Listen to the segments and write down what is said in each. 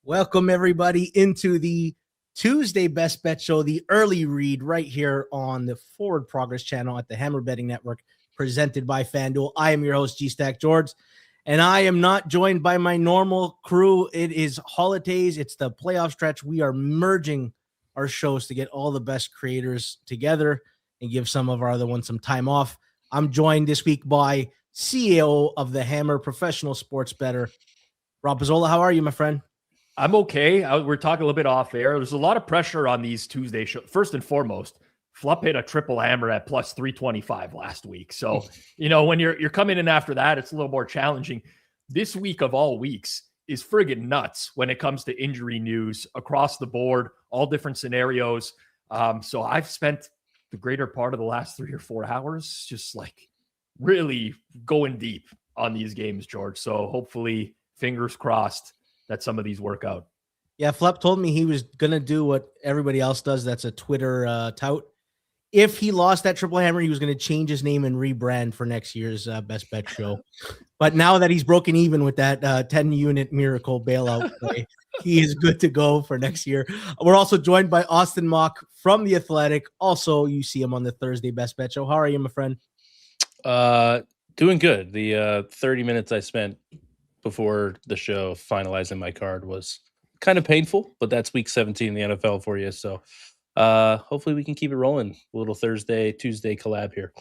Welcome, everybody, into the Tuesday Best Bet Show, the early read right here on the Forward Progress channel at the Hammer Betting Network, presented by FanDuel. I am your host, G-Stack George, and I am not joined by my normal crew. It is holidays. It's the playoff stretch. We are merging our shows to get all the best creators together and give some of our other ones some time off. I'm joined this week by CEO of the Hammer, professional sports bettor, Rob Pizzola. How are you, my friend? I'm okay. We're talking a little bit off air. There's a lot of pressure on these Tuesday shows. First and foremost, Flup hit a triple hammer at plus 325 last week. So, when you're coming in after that, it's a little more challenging. This week of all weeks is friggin' nuts when it comes to injury news across the board, all different scenarios. So I've spent the greater part of the last 3 or 4 hours just like really going deep on these games, George. So hopefully, fingers crossed, that some of these work out. Yeah, Flup told me he was going to do what everybody else does. That's a Twitter tout. If he lost that triple hammer, he was going to change his name and rebrand for next year's Best Bet Show. But now that he's broken even with that 10-unit miracle bailout play, he is good to go for next year. We're also joined by Auston Mock from The Athletic. Also, you see him on the Thursday Best Bet Show. How are you, my friend? Doing good. The 30 minutes I spent before the show finalizing my card was kind of painful, but that's week 17 in the NFL for you. So hopefully we can keep it rolling. A little Thursday, Tuesday collab here.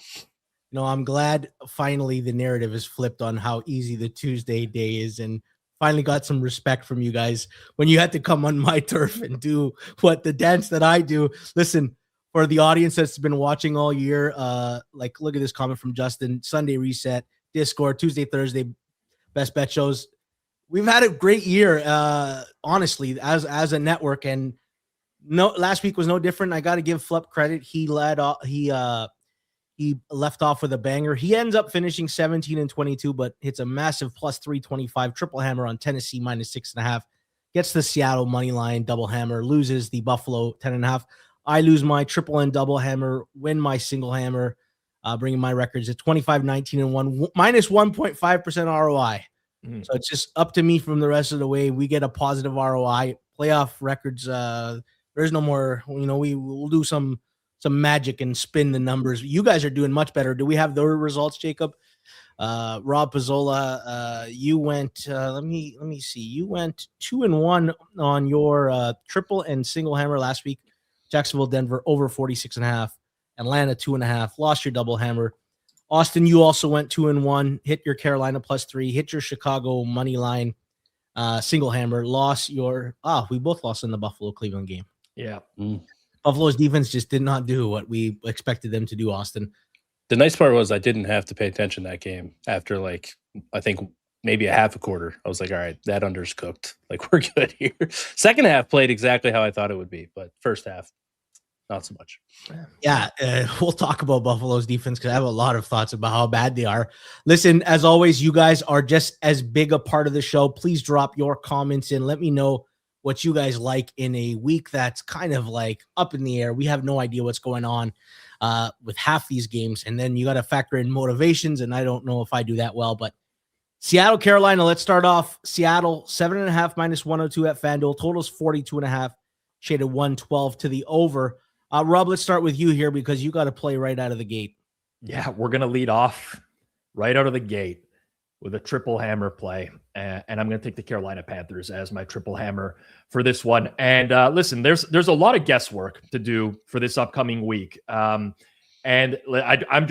No, I'm glad finally the narrative is flipped on how easy the Tuesday day is, and finally got some respect from you guys when you had to come on my turf and do what the dance that I do. Listen, for the audience that's been watching all year, look at this comment from Justin. Sunday reset, Discord, Tuesday, Thursday, Best Bet shows. We've had a great year, honestly, as a network, and last week was no different. I got to give Flup credit. He led off. He left off with a banger. He ends up finishing 17-22, but hits a massive plus 325 triple hammer on Tennessee minus 6.5. Gets the Seattle money line double hammer. Loses the Buffalo 10.5. I lose my triple and double hammer. Win my single hammer. Bringing my records at 25, 19, and 1, minus 1.5% ROI. So it's just up to me from the rest of the way. We get a positive ROI. Playoff records, there's no more, we will do some magic and spin the numbers. You guys are doing much better. Do we have the results, Jacob? Rob Pizzola, you went, let me see. You went 2-1 on your triple and single hammer last week. Jacksonville, Denver, over 46.5. Atlanta 2.5, lost your double hammer. Austin, you also went 2-1, hit your Carolina plus 3, hit your Chicago money line, single hammer, lost your, we both lost in the Buffalo Cleveland game. Yeah. Buffalo's defense just did not do what we expected them to do, Austin. The nice part was I didn't have to pay attention that game after I think maybe a half a quarter. I was like, all right, that under's cooked. We're good here. Second half played exactly how I thought it would be, but first half, not so much. Yeah, we'll talk about Buffalo's defense because I have a lot of thoughts about how bad they are. Listen, as always, you guys are just as big a part of the show. Please drop your comments in. Let me know what you guys like in a week that's kind of up in the air. We have no idea what's going on with half these games. And then you got to factor in motivations, and I don't know if I do that well. But Seattle, Carolina, let's start off. Seattle, 7.5 minus 102 at FanDuel. Totals 42.5, shaded 112 to the over. Rob, let's start with you here because you got to play right out of the gate. Yeah, we're going to lead off right out of the gate with a triple hammer play. And I'm going to take the Carolina Panthers as my triple hammer for this one. And listen, there's a lot of guesswork to do for this upcoming week. And I'm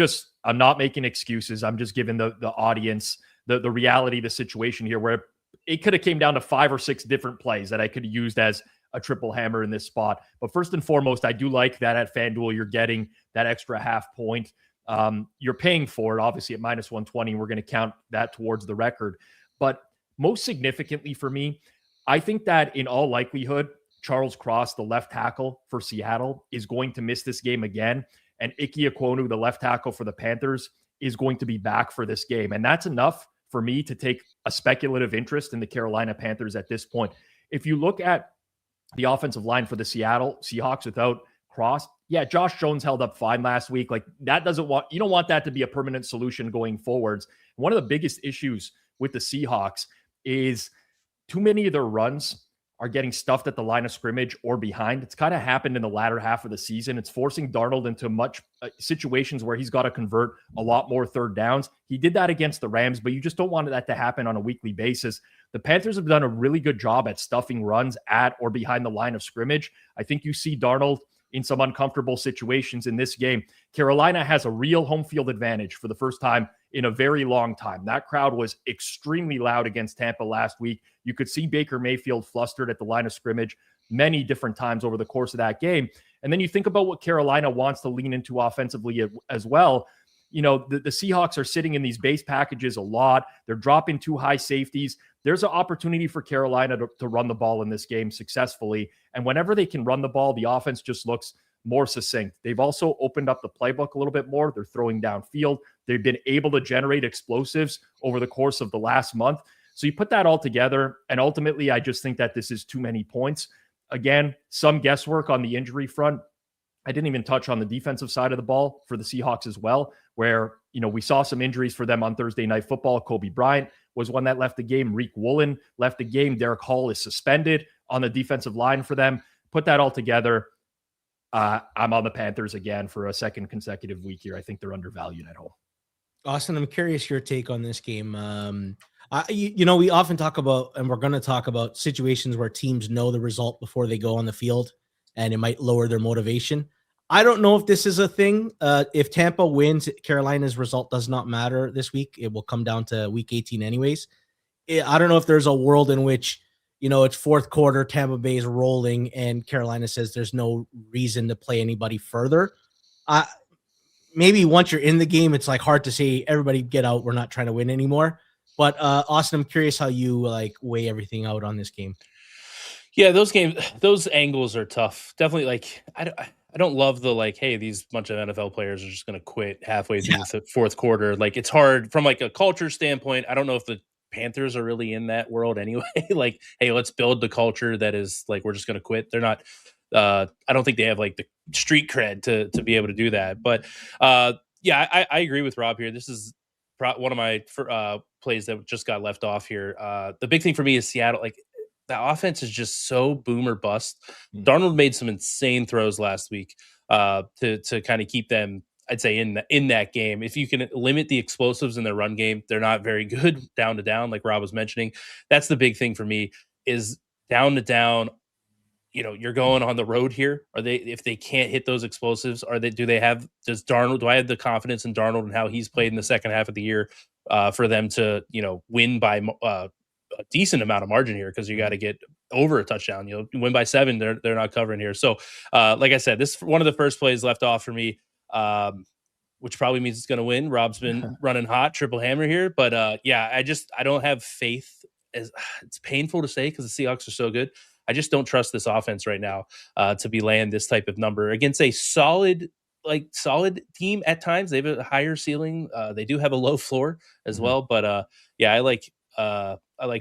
not making excuses. I'm just giving the audience the reality of the situation here, where it could have came down to 5 or 6 different plays that I could have used as a triple hammer in this spot. But first and foremost, I do like that at FanDuel, you're getting that extra half point. You're paying for it, obviously, at minus 120. We're going to count that towards the record. But most significantly for me, I think that in all likelihood, Charles Cross, the left tackle for Seattle, is going to miss this game again. And Ike Ekwonu, the left tackle for the Panthers, is going to be back for this game. And that's enough for me to take a speculative interest in the Carolina Panthers at this point. If you look at the offensive line for the Seattle Seahawks without Cross, yeah, Josh Jones held up fine last week. You don't want that to be a permanent solution going forwards. One of the biggest issues with the Seahawks is too many of their runs are getting stuffed at the line of scrimmage or behind. It's kind of happened in the latter half of the season. It's forcing Darnold into much situations where he's got to convert a lot more third downs. He did that against the Rams, but you just don't want that to happen on a weekly basis. The Panthers have done a really good job at stuffing runs at or behind the line of scrimmage. I think you see Darnold in some uncomfortable situations in this game. Carolina has a real home field advantage for the first time in a very long time. That crowd was extremely loud against Tampa last week. You could see Baker Mayfield flustered at the line of scrimmage many different times over the course of that game. And then you think about what Carolina wants to lean into offensively as well. You know, the Seahawks are sitting in these base packages a lot. They're dropping 2 high safeties. There's an opportunity for Carolina to run the ball in this game successfully. And whenever they can run the ball, the offense just looks more succinct. They've also opened up the playbook a little bit more. They're throwing downfield. They've been able to generate explosives over the course of the last month. So you put that all together, and ultimately, I just think that this is too many points. Again, some guesswork on the injury front. I didn't even touch on the defensive side of the ball for the Seahawks as well, where, you know, we saw some injuries for them on Thursday Night Football. Kobe Bryant was one that left the game. Reek Woolen left the game. Derek Hall is suspended on the defensive line for them. Put that all together. I'm on the Panthers again for a second consecutive week here. I think they're undervalued at home. Austin, I'm curious your take on this game. You know, we often talk about, and we're going to talk about situations where teams know the result before they go on the field, and it might lower their motivation. I don't know if this is a thing. If Tampa wins, Carolina's result does not matter this week. It will come down to week 18 anyways. I don't know if there's a world in which, you know, it's fourth quarter, Tampa Bay is rolling, and Carolina says there's no reason to play anybody further. Maybe once you're in the game, it's like hard to say, everybody get out, we're not trying to win anymore. But Austin, I'm curious how you like weigh everything out on this game. Yeah, those angles are tough. Definitely, like I don't love the like, hey, these bunch of NFL players are just going to quit halfway through the fourth quarter. Like, it's hard from like a culture standpoint. I don't know if the Panthers are really in that world anyway. Like, hey, let's build the culture that is like, we're just going to quit. They're not. I don't think they have like the street cred to be able to do that. But yeah, I agree with Rob here. This is one of my plays that just got left off here. The big thing for me is Seattle. Like, the offense is just so boom or bust. Darnold made some insane throws last week to kind of keep them, I'd say, in that game. If you can limit the explosives in their run game, they're not very good down to down, like Rob was mentioning. That's the big thing for me is down to down. You know, you're going on the road here. If they can't hit those explosives, do I have the confidence in Darnold and how he's played in the second half of the year for them to, you know, win by a decent amount of margin here? Because you got to get over a touchdown. You know, win by 7, they're not covering here. So, like I said, this is one of the first plays left off for me, which probably means it's going to win. Rob's been running hot, triple hammer here, but yeah, I don't have faith. It's painful to say because the Seahawks are so good. I just don't trust this offense right now to be laying this type of number against a solid team. At times they have a higher ceiling. They do have a low floor as well, but yeah, I like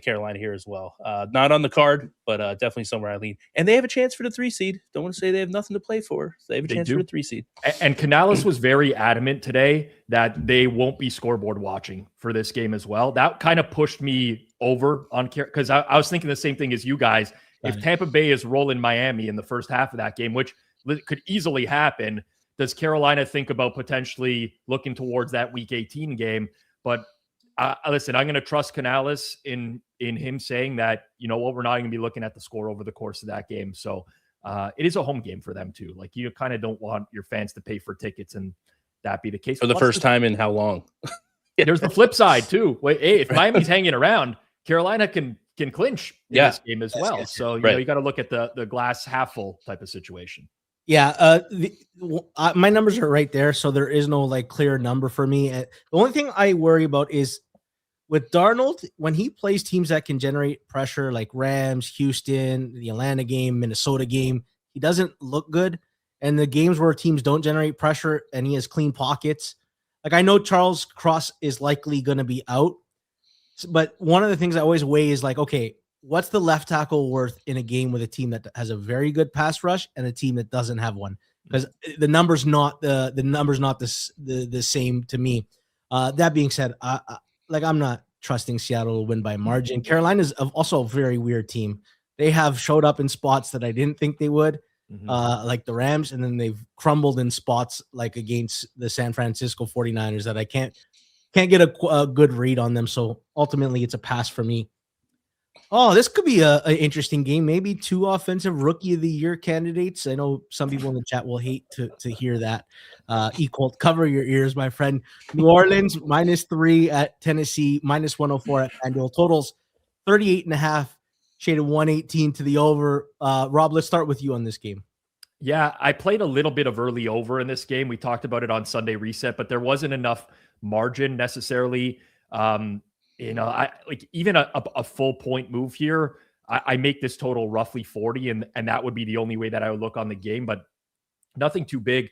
Carolina here as well. Not on the card, but definitely somewhere I lean. And they have a chance for the 3 seed. Don't want to say they have nothing to play for. They have a chance for the 3 seed. And Canales was very adamant today that they won't be scoreboard watching for this game as well. That kind of pushed me over on because I was thinking the same thing as you guys. If Tampa Bay is rolling Miami in the first half of that game, which could easily happen, does Carolina think about potentially looking towards that Week 18 game? But listen, I'm going to trust Canales in him saying that, you know what, we're not going to be looking at the score over the course of that game. So it is a home game for them too. Like, you kind of don't want your fans to pay for tickets and that be the case. For the first time in how long? There's the flip side too. Hey, if Miami's hanging around, Carolina can clinch in this game as well. So, you know, you got to look at the glass half full type of situation. Yeah. My numbers are right there. So there is no like clear number for me. The only thing I worry about is with Darnold, when he plays teams that can generate pressure like Rams, Houston, the Atlanta game, Minnesota game, he doesn't look good. And the games where teams don't generate pressure and he has clean pockets, like I know Charles Cross is likely going to be out, but one of the things I always weigh is like, okay, what's the left tackle worth in a game with a team that has a very good pass rush and a team that doesn't have one? Because the number's not the same to me. That being said, I'm not trusting Seattle to win by margin. Carolina's also a very weird team. they have showed up in spots that I didn't think they would, Mhm. like the Rams, and then they've crumbled in spots like against the San Francisco 49ers that I can't get a good read on them. So ultimately, it's a pass for me. Oh, this could be an interesting game. Maybe two offensive rookie of the year candidates. I know some people in the chat will hate to hear that. Equal, cover your ears, my friend. New Orleans -3 at Tennessee, -104 at FanDuel. Totals 38.5, shaded 118 to the over. Rob, let's start with you on this game. Yeah, I played a little bit of early over in this game. We talked about it on Sunday Reset, but there wasn't enough margin necessarily. I like even a full point move here. I make this total roughly 40, and that would be the only way that I would look on the game, but nothing too big.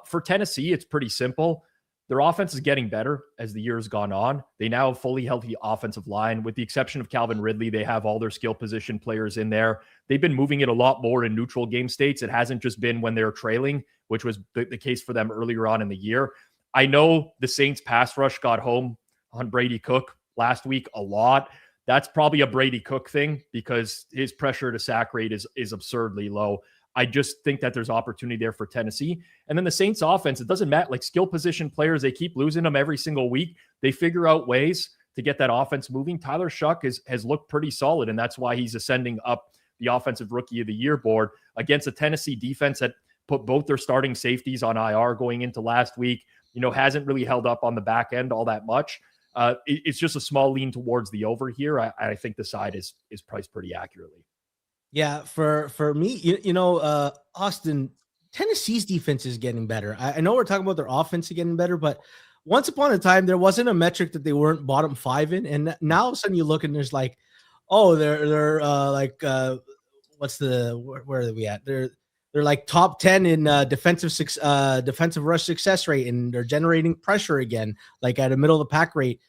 For Tennessee, it's pretty simple. Their offense is getting better as the year has gone on. They now have fully healthy offensive line. With the exception of Calvin Ridley, they have all their skill position players in there. They've been moving it a lot more in neutral game states. It hasn't just been when they're trailing, which was the case for them earlier on in the year. I know the Saints pass rush got home on Brady Cook last week a lot. That's probably a Brady Cook thing because his pressure to sack rate is absurdly low. I just think that there's opportunity there for Tennessee. And then the Saints offense, it doesn't matter. Like skill position players, they keep losing them every single week. They figure out ways to get that offense moving. Tyler Shuck has looked pretty solid, and that's why he's ascending up the offensive rookie of the year board against a Tennessee defense that put both their starting safeties on IR going into last week, hasn't really held up on the back end all that much. It's just a small lean towards the over here. I think the side is priced pretty accurately. Yeah, for me, Austin, Tennessee's defense is getting better. I know we're talking about their offense getting better, but once upon a time, there wasn't a metric that they weren't bottom 5 in, and now all of a sudden you look and there's like, oh, they're where are we at? They're like top 10 in defensive rush success rate, and they're generating pressure again, like at a middle of the pack rate.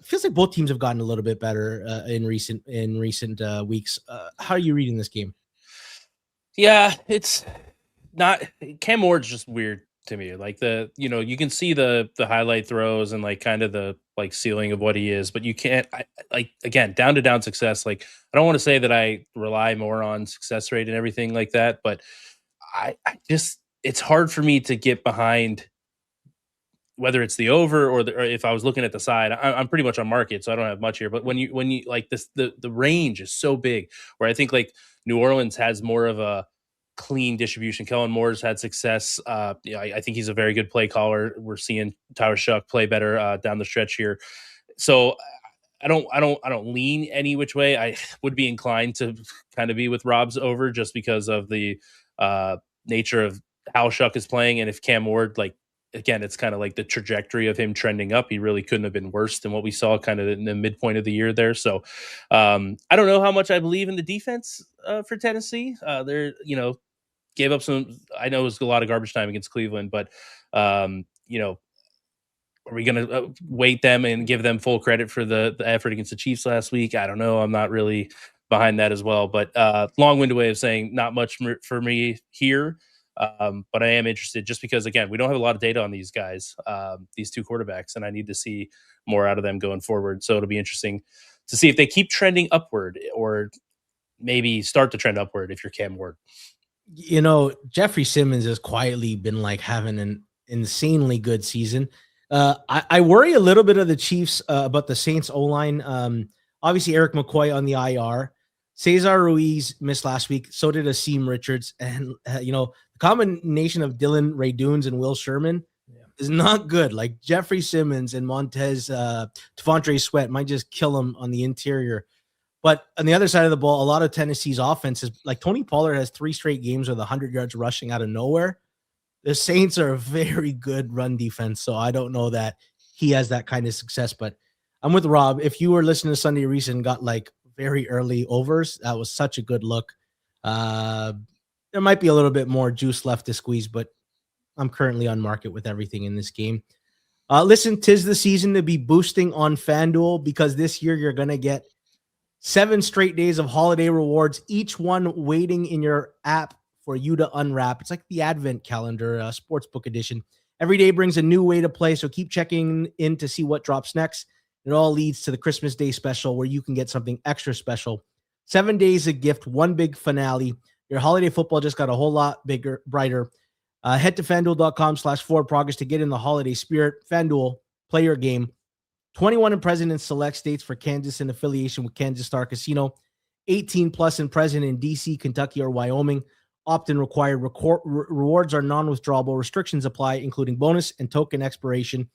Feels like both teams have gotten a little bit better in recent weeks. How are you reading this game? Yeah, it's not. Cam Ward's just weird to me. Like you can see the highlight throws and like kind of the like ceiling of what he is, but you can't again down to down success. Like I don't want to say that I rely more on success rate and everything like that, but I just it's hard for me to get behind. Whether it's the over or if I was looking at the side, I'm pretty much on market, so I don't have much here. But when you like this, the range is so big. Where I think like New Orleans has more of a clean distribution. Kellen Moore's had success. I think he's a very good play caller. We're seeing Tyler Shuck play better down the stretch here. So I don't lean any which way. I would be inclined to kind of be with Rob's over just because of the nature of how Shuck is playing, and if Cam Ward again, it's kind of like the trajectory of him trending up. He really couldn't have been worse than what we saw kind of in the midpoint of the year there. So I don't know how much I believe in the defense for Tennessee. They're, gave up some, I know it was a lot of garbage time against Cleveland, but, are we going to weight them and give them full credit for the effort against the Chiefs last week? I don't know. I'm not really behind that as well, but long-winded way of saying not much for me here. But I am interested just because, again, we don't have a lot of data on these guys, these two quarterbacks, and I need to see more out of them going forward. So it'll be interesting to see if they keep trending upward or maybe start to trend upward if you're Cam Ward. Jeffrey Simmons has quietly been like having an insanely good season. I worry a little bit of the Chiefs about the Saints O-line. Obviously, Eric McCoy on the IR. Cesar Ruiz missed last week. So did Akeem Richards. And, the combination of Dylan Radunes and Will Sherman is not good. Like Jeffrey Simmons and Devontae Sweat might just kill him on the interior. But on the other side of the ball, a lot of Tennessee's offense is like Tony Pollard has 3 straight games with 100 yards rushing out of nowhere. The Saints are a very good run defense. So I don't know that he has that kind of success, but I'm with Rob. If you were listening to Sunday Reason and got like very early overs, that was such a good look. There might be a little bit more juice left to squeeze, but I'm currently on market with everything in this game. Listen, 'tis the season to be boosting on FanDuel because this year you're going to get 7 straight days of holiday rewards, each one waiting in your app for you to unwrap. It's like the Advent calendar, sportsbook edition. Every day brings a new way to play, so keep checking in to see what drops next. It all leads to the Christmas Day special where you can get something extra special 7 days a gift, one big finale. Your holiday football just got a whole lot bigger, brighter. Head to FanDuel.com/forwardprogress to get in the holiday spirit. FanDuel, play your game. 21 and present in select states for Kansas in affiliation with Kansas Star Casino. 18 plus and present in DC, Kentucky, or Wyoming. Opt-in required. Rewards are non-withdrawable. Restrictions apply, including bonus and token expiration.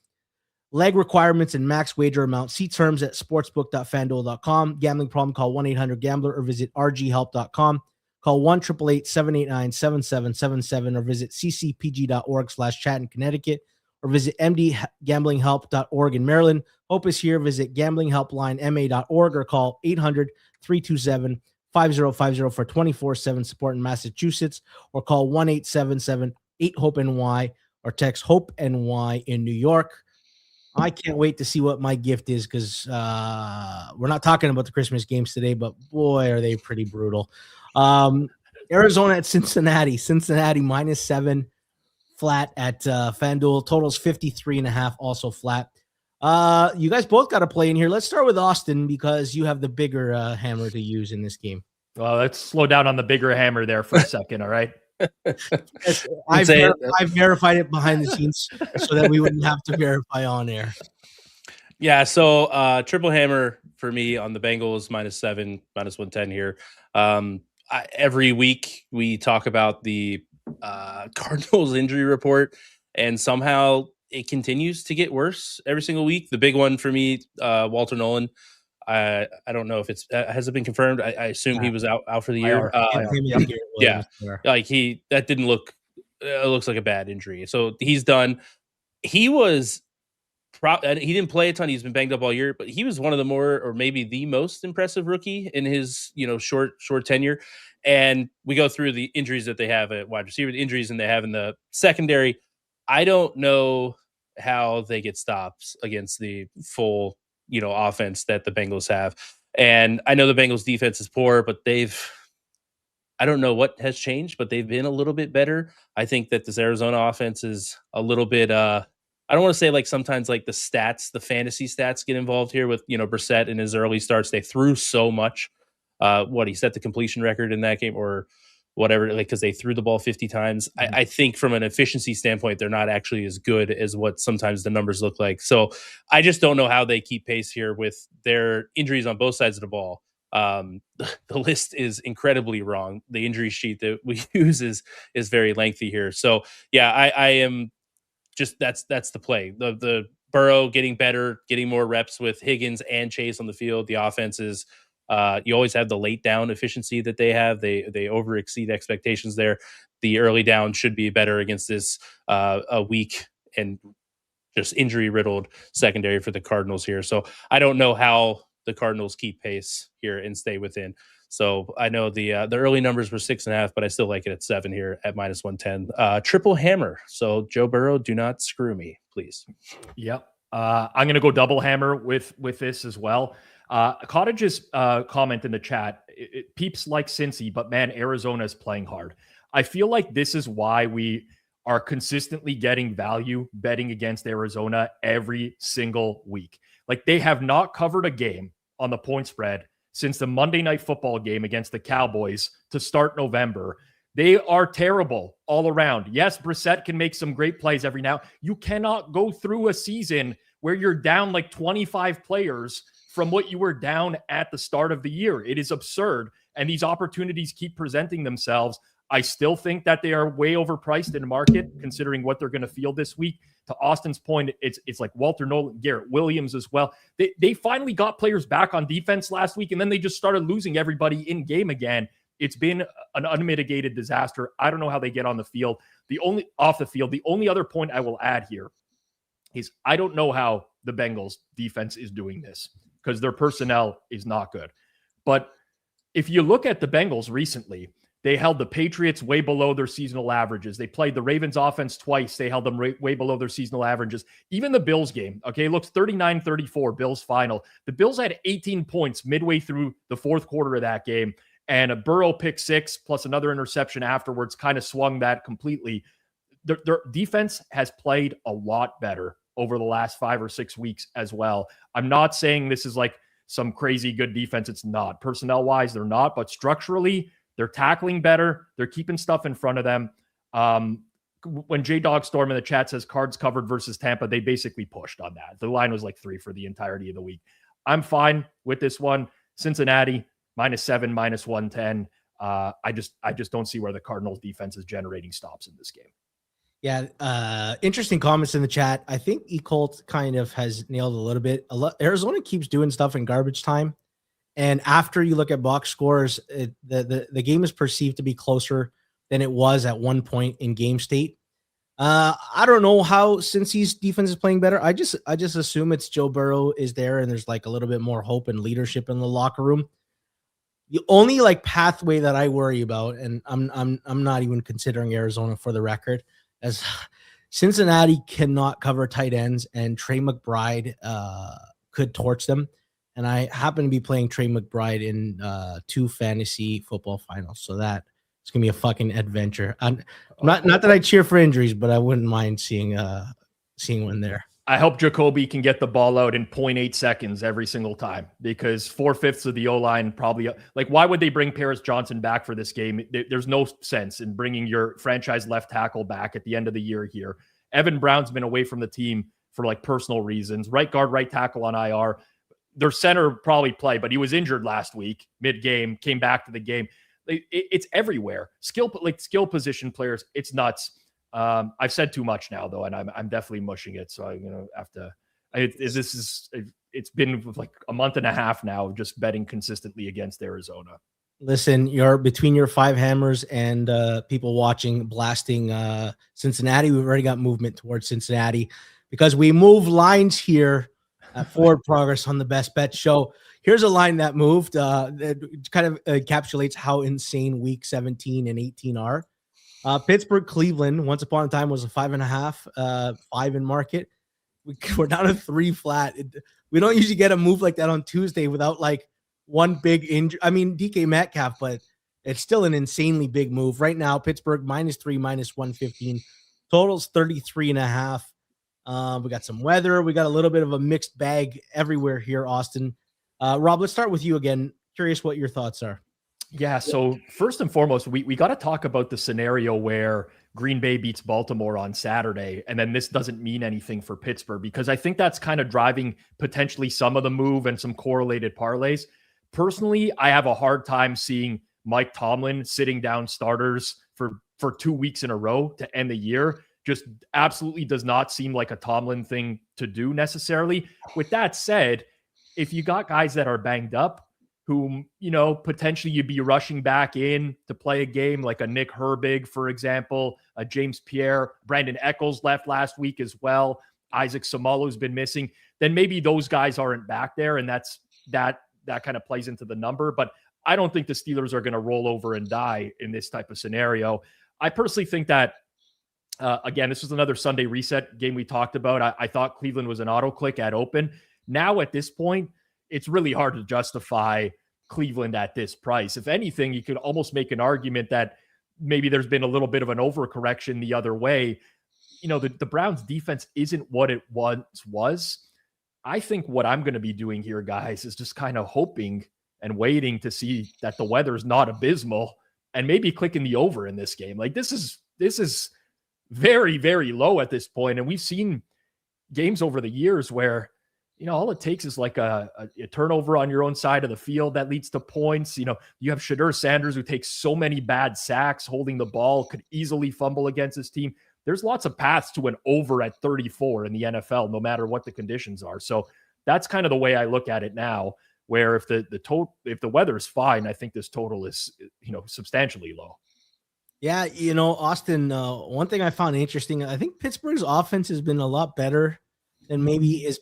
Leg requirements and max wager amount. See terms at sportsbook.fanduel.com. Gambling problem, call 1-800-GAMBLER or visit rghelp.com. Call 1-888-789-7777 or visit ccpg.org/chat in Connecticut or visit mdgamblinghelp.org in Maryland. Hope is here. Visit gamblinghelplinema.org or call 800-327-5050 for 24/7 support in Massachusetts or call 1-877-8-HOPE-NY or text HOPE-NY in New York. I can't wait to see what my gift is because we're not talking about the Christmas games today, but boy, are they pretty brutal. Arizona at Cincinnati. Cincinnati -7 flat at FanDuel. Totals 53.5, also flat. You guys both got to play in here. Let's start with Austin because you have the bigger hammer to use in this game. Well, let's slow down on the bigger hammer there for a second, all right? I've verified it behind the scenes so that we wouldn't have to verify on air. Yeah, so triple hammer for me on the Bengals -7, -110 here. Every week we talk about the Cardinals injury report, and somehow it continues to get worse every single week. The big one for me, Walter Nolan. I don't know if it's has it been confirmed. I assume he was out for the year. Yeah, like that didn't look. It looks like a bad injury. So he's done. He was. He didn't play a ton. He's been banged up all year, but he was one of the more, or maybe the most impressive rookie in his short tenure. And we go through the injuries that they have at wide receiver, the injuries and they have in the secondary. I don't know how they get stops against the full offense that the Bengals have. And I know the Bengals defense is poor, but I don't know what has changed, but they've been a little bit better. I think that this Arizona offense is a little bit, I don't want to say like sometimes like the fantasy stats get involved here with, Brissett in his early starts. They threw so much. He set the completion record in that game or whatever, like, because they threw the ball 50 times. Mm-hmm. I think from an efficiency standpoint, they're not actually as good as what sometimes the numbers look like. So I just don't know how they keep pace here with their injuries on both sides of the ball. The list is incredibly wrong. The injury sheet that we use is very lengthy here. So yeah, I am just, that's the play. The Burrow getting better, getting more reps with Higgins and Chase on the field. The offense is, you always have the late down efficiency that they have. They over exceed expectations there. The early down should be better against this a weak and just injury riddled secondary for the Cardinals here. So I don't know how the Cardinals keep pace here and stay within. So I know the early numbers were 6.5, but I still like it at 7 here at -110. Triple hammer. So Joe Burrow, do not screw me, please. Yep. I'm going to go double hammer with this as well. Cottage's comment in the chat, peeps like Cincy, but man, Arizona is playing hard. I feel like this is why we are consistently getting value betting against Arizona every single week. Like they have not covered a game on the point spread since the Monday Night Football game against the Cowboys to start November. They are terrible all around. Yes, Brissett can make some great plays every now. You cannot go through a season where you're down like 25 players from what you were down at the start of the year. It is absurd. And these opportunities keep presenting themselves. I still think that they are way overpriced in the market, considering what they're going to field this week. To Austin's point, it's like Walter Nolan, Garrett Williams as well. They finally got players back on defense last week, and then they just started losing everybody in game again. It's been an unmitigated disaster. I don't know how they get on the field. The only other point I will add here is I don't know how the Bengals defense is doing this because their personnel is not good. But if you look at the Bengals recently, they held the Patriots way below their seasonal averages. They played the Ravens offense twice. They held them way below their seasonal averages. Even the Bills game, okay, it looks 39-34, Bills final. The Bills had 18 points midway through the fourth quarter of that game, and a Burrow pick 6 plus another interception afterwards kind of swung that completely. Their defense has played a lot better over the last 5 or 6 weeks as well. I'm not saying this is like some crazy good defense. It's not. Personnel wise, they're not, but structurally, they're tackling better. They're keeping stuff in front of them. When J-Dog Storm in the chat says cards covered versus Tampa, they basically pushed on that. The line was like 3 for the entirety of the week. I'm fine with this one. Cincinnati, -7, -110. I just don't see where the Cardinals defense is generating stops in this game. Yeah, interesting comments in the chat. I think E-Colt kind of has nailed a little bit. Arizona keeps doing stuff in garbage time. And after you look at box scores, the game is perceived to be closer than it was at one point in game state. I don't know how Cincy's defense is playing better. I just assume it's Joe Burrow is there and there's like a little bit more hope and leadership in the locker room. The only like pathway that I worry about, and I'm not even considering Arizona for the record, as Cincinnati cannot cover tight ends and Trey McBride could torch them. And I happen to be playing Trey McBride in 2 fantasy football finals. So that it's gonna be a fucking adventure. Not that I cheer for injuries, but I wouldn't mind seeing one there. I hope Jacoby can get the ball out in 0.8 seconds every single time, because 4/5 of the O-line probably, like, why would they bring Paris Johnson back for this game? There's no sense in bringing your franchise left tackle back at the end of the year here. Evan Brown's been away from the team for like personal reasons. Right guard, right tackle on IR. Their center probably played, but he was injured last week, mid-game, came back to the game. It's everywhere. Skill position players, it's nuts. I've said too much now, though, and I'm definitely mushing it. So I'm gonna have to. It's been like a month and a half now of just betting consistently against Arizona. Listen, you're between your 5 hammers and people watching blasting Cincinnati. We've already got movement towards Cincinnati because we move lines here at Forward Progress on the Best Bet Show. Here's a line that moved that kind of encapsulates how insane week 17 and 18 are. Pittsburgh, Cleveland, once upon a time was a 5.5, 5 in market. We're down to 3 flat. We don't usually get a move like that on Tuesday without like one big injury. I mean, DK Metcalf, but it's still an insanely big move. Right now, Pittsburgh -3, -115. Totals 33.5. We got some weather. We got a little bit of a mixed bag everywhere here, Austin. Rob, let's start with you again. Curious what your thoughts are. Yeah, so first and foremost, we got to talk about the scenario where Green Bay beats Baltimore on Saturday, and then this doesn't mean anything for Pittsburgh, because I think that's kind of driving potentially some of the move and some correlated parlays. Personally, I have a hard time seeing Mike Tomlin sitting down starters for 2 weeks in a row to end the year. Just absolutely does not seem like a Tomlin thing to do necessarily. With that said, if you got guys that are banged up, whom, potentially you'd be rushing back in to play a game, like a Nick Herbig, for example, a James Pierre, Brandon Echols left last week as well. Isaac Samalo's been missing. Then maybe those guys aren't back there, and that kind of plays into the number. But I don't think the Steelers are going to roll over and die in this type of scenario. I personally think that, again, this was another Sunday reset game we talked about. I thought Cleveland was an auto click at open. Now at this point, it's really hard to justify Cleveland at this price. If anything, you could almost make an argument that maybe there's been a little bit of an overcorrection the other way. The Browns defense isn't what it once was. I think what I'm going to be doing here, guys, is just kind of hoping and waiting to see that the weather is not abysmal and maybe clicking the over in this game. Like, this is very, very low at this point. And we've seen games over the years where, all it takes is like a turnover on your own side of the field that leads to points. You have Shadur Sanders, who takes so many bad sacks holding the ball, could easily fumble against his team. There's lots of paths to an over at 34 in the NFL, no matter what the conditions are. So that's kind of the way I look at it now, where if the weather is fine, I think this total is, substantially low. Yeah, Austin, one thing I found interesting, I think Pittsburgh's offense has been a lot better than maybe is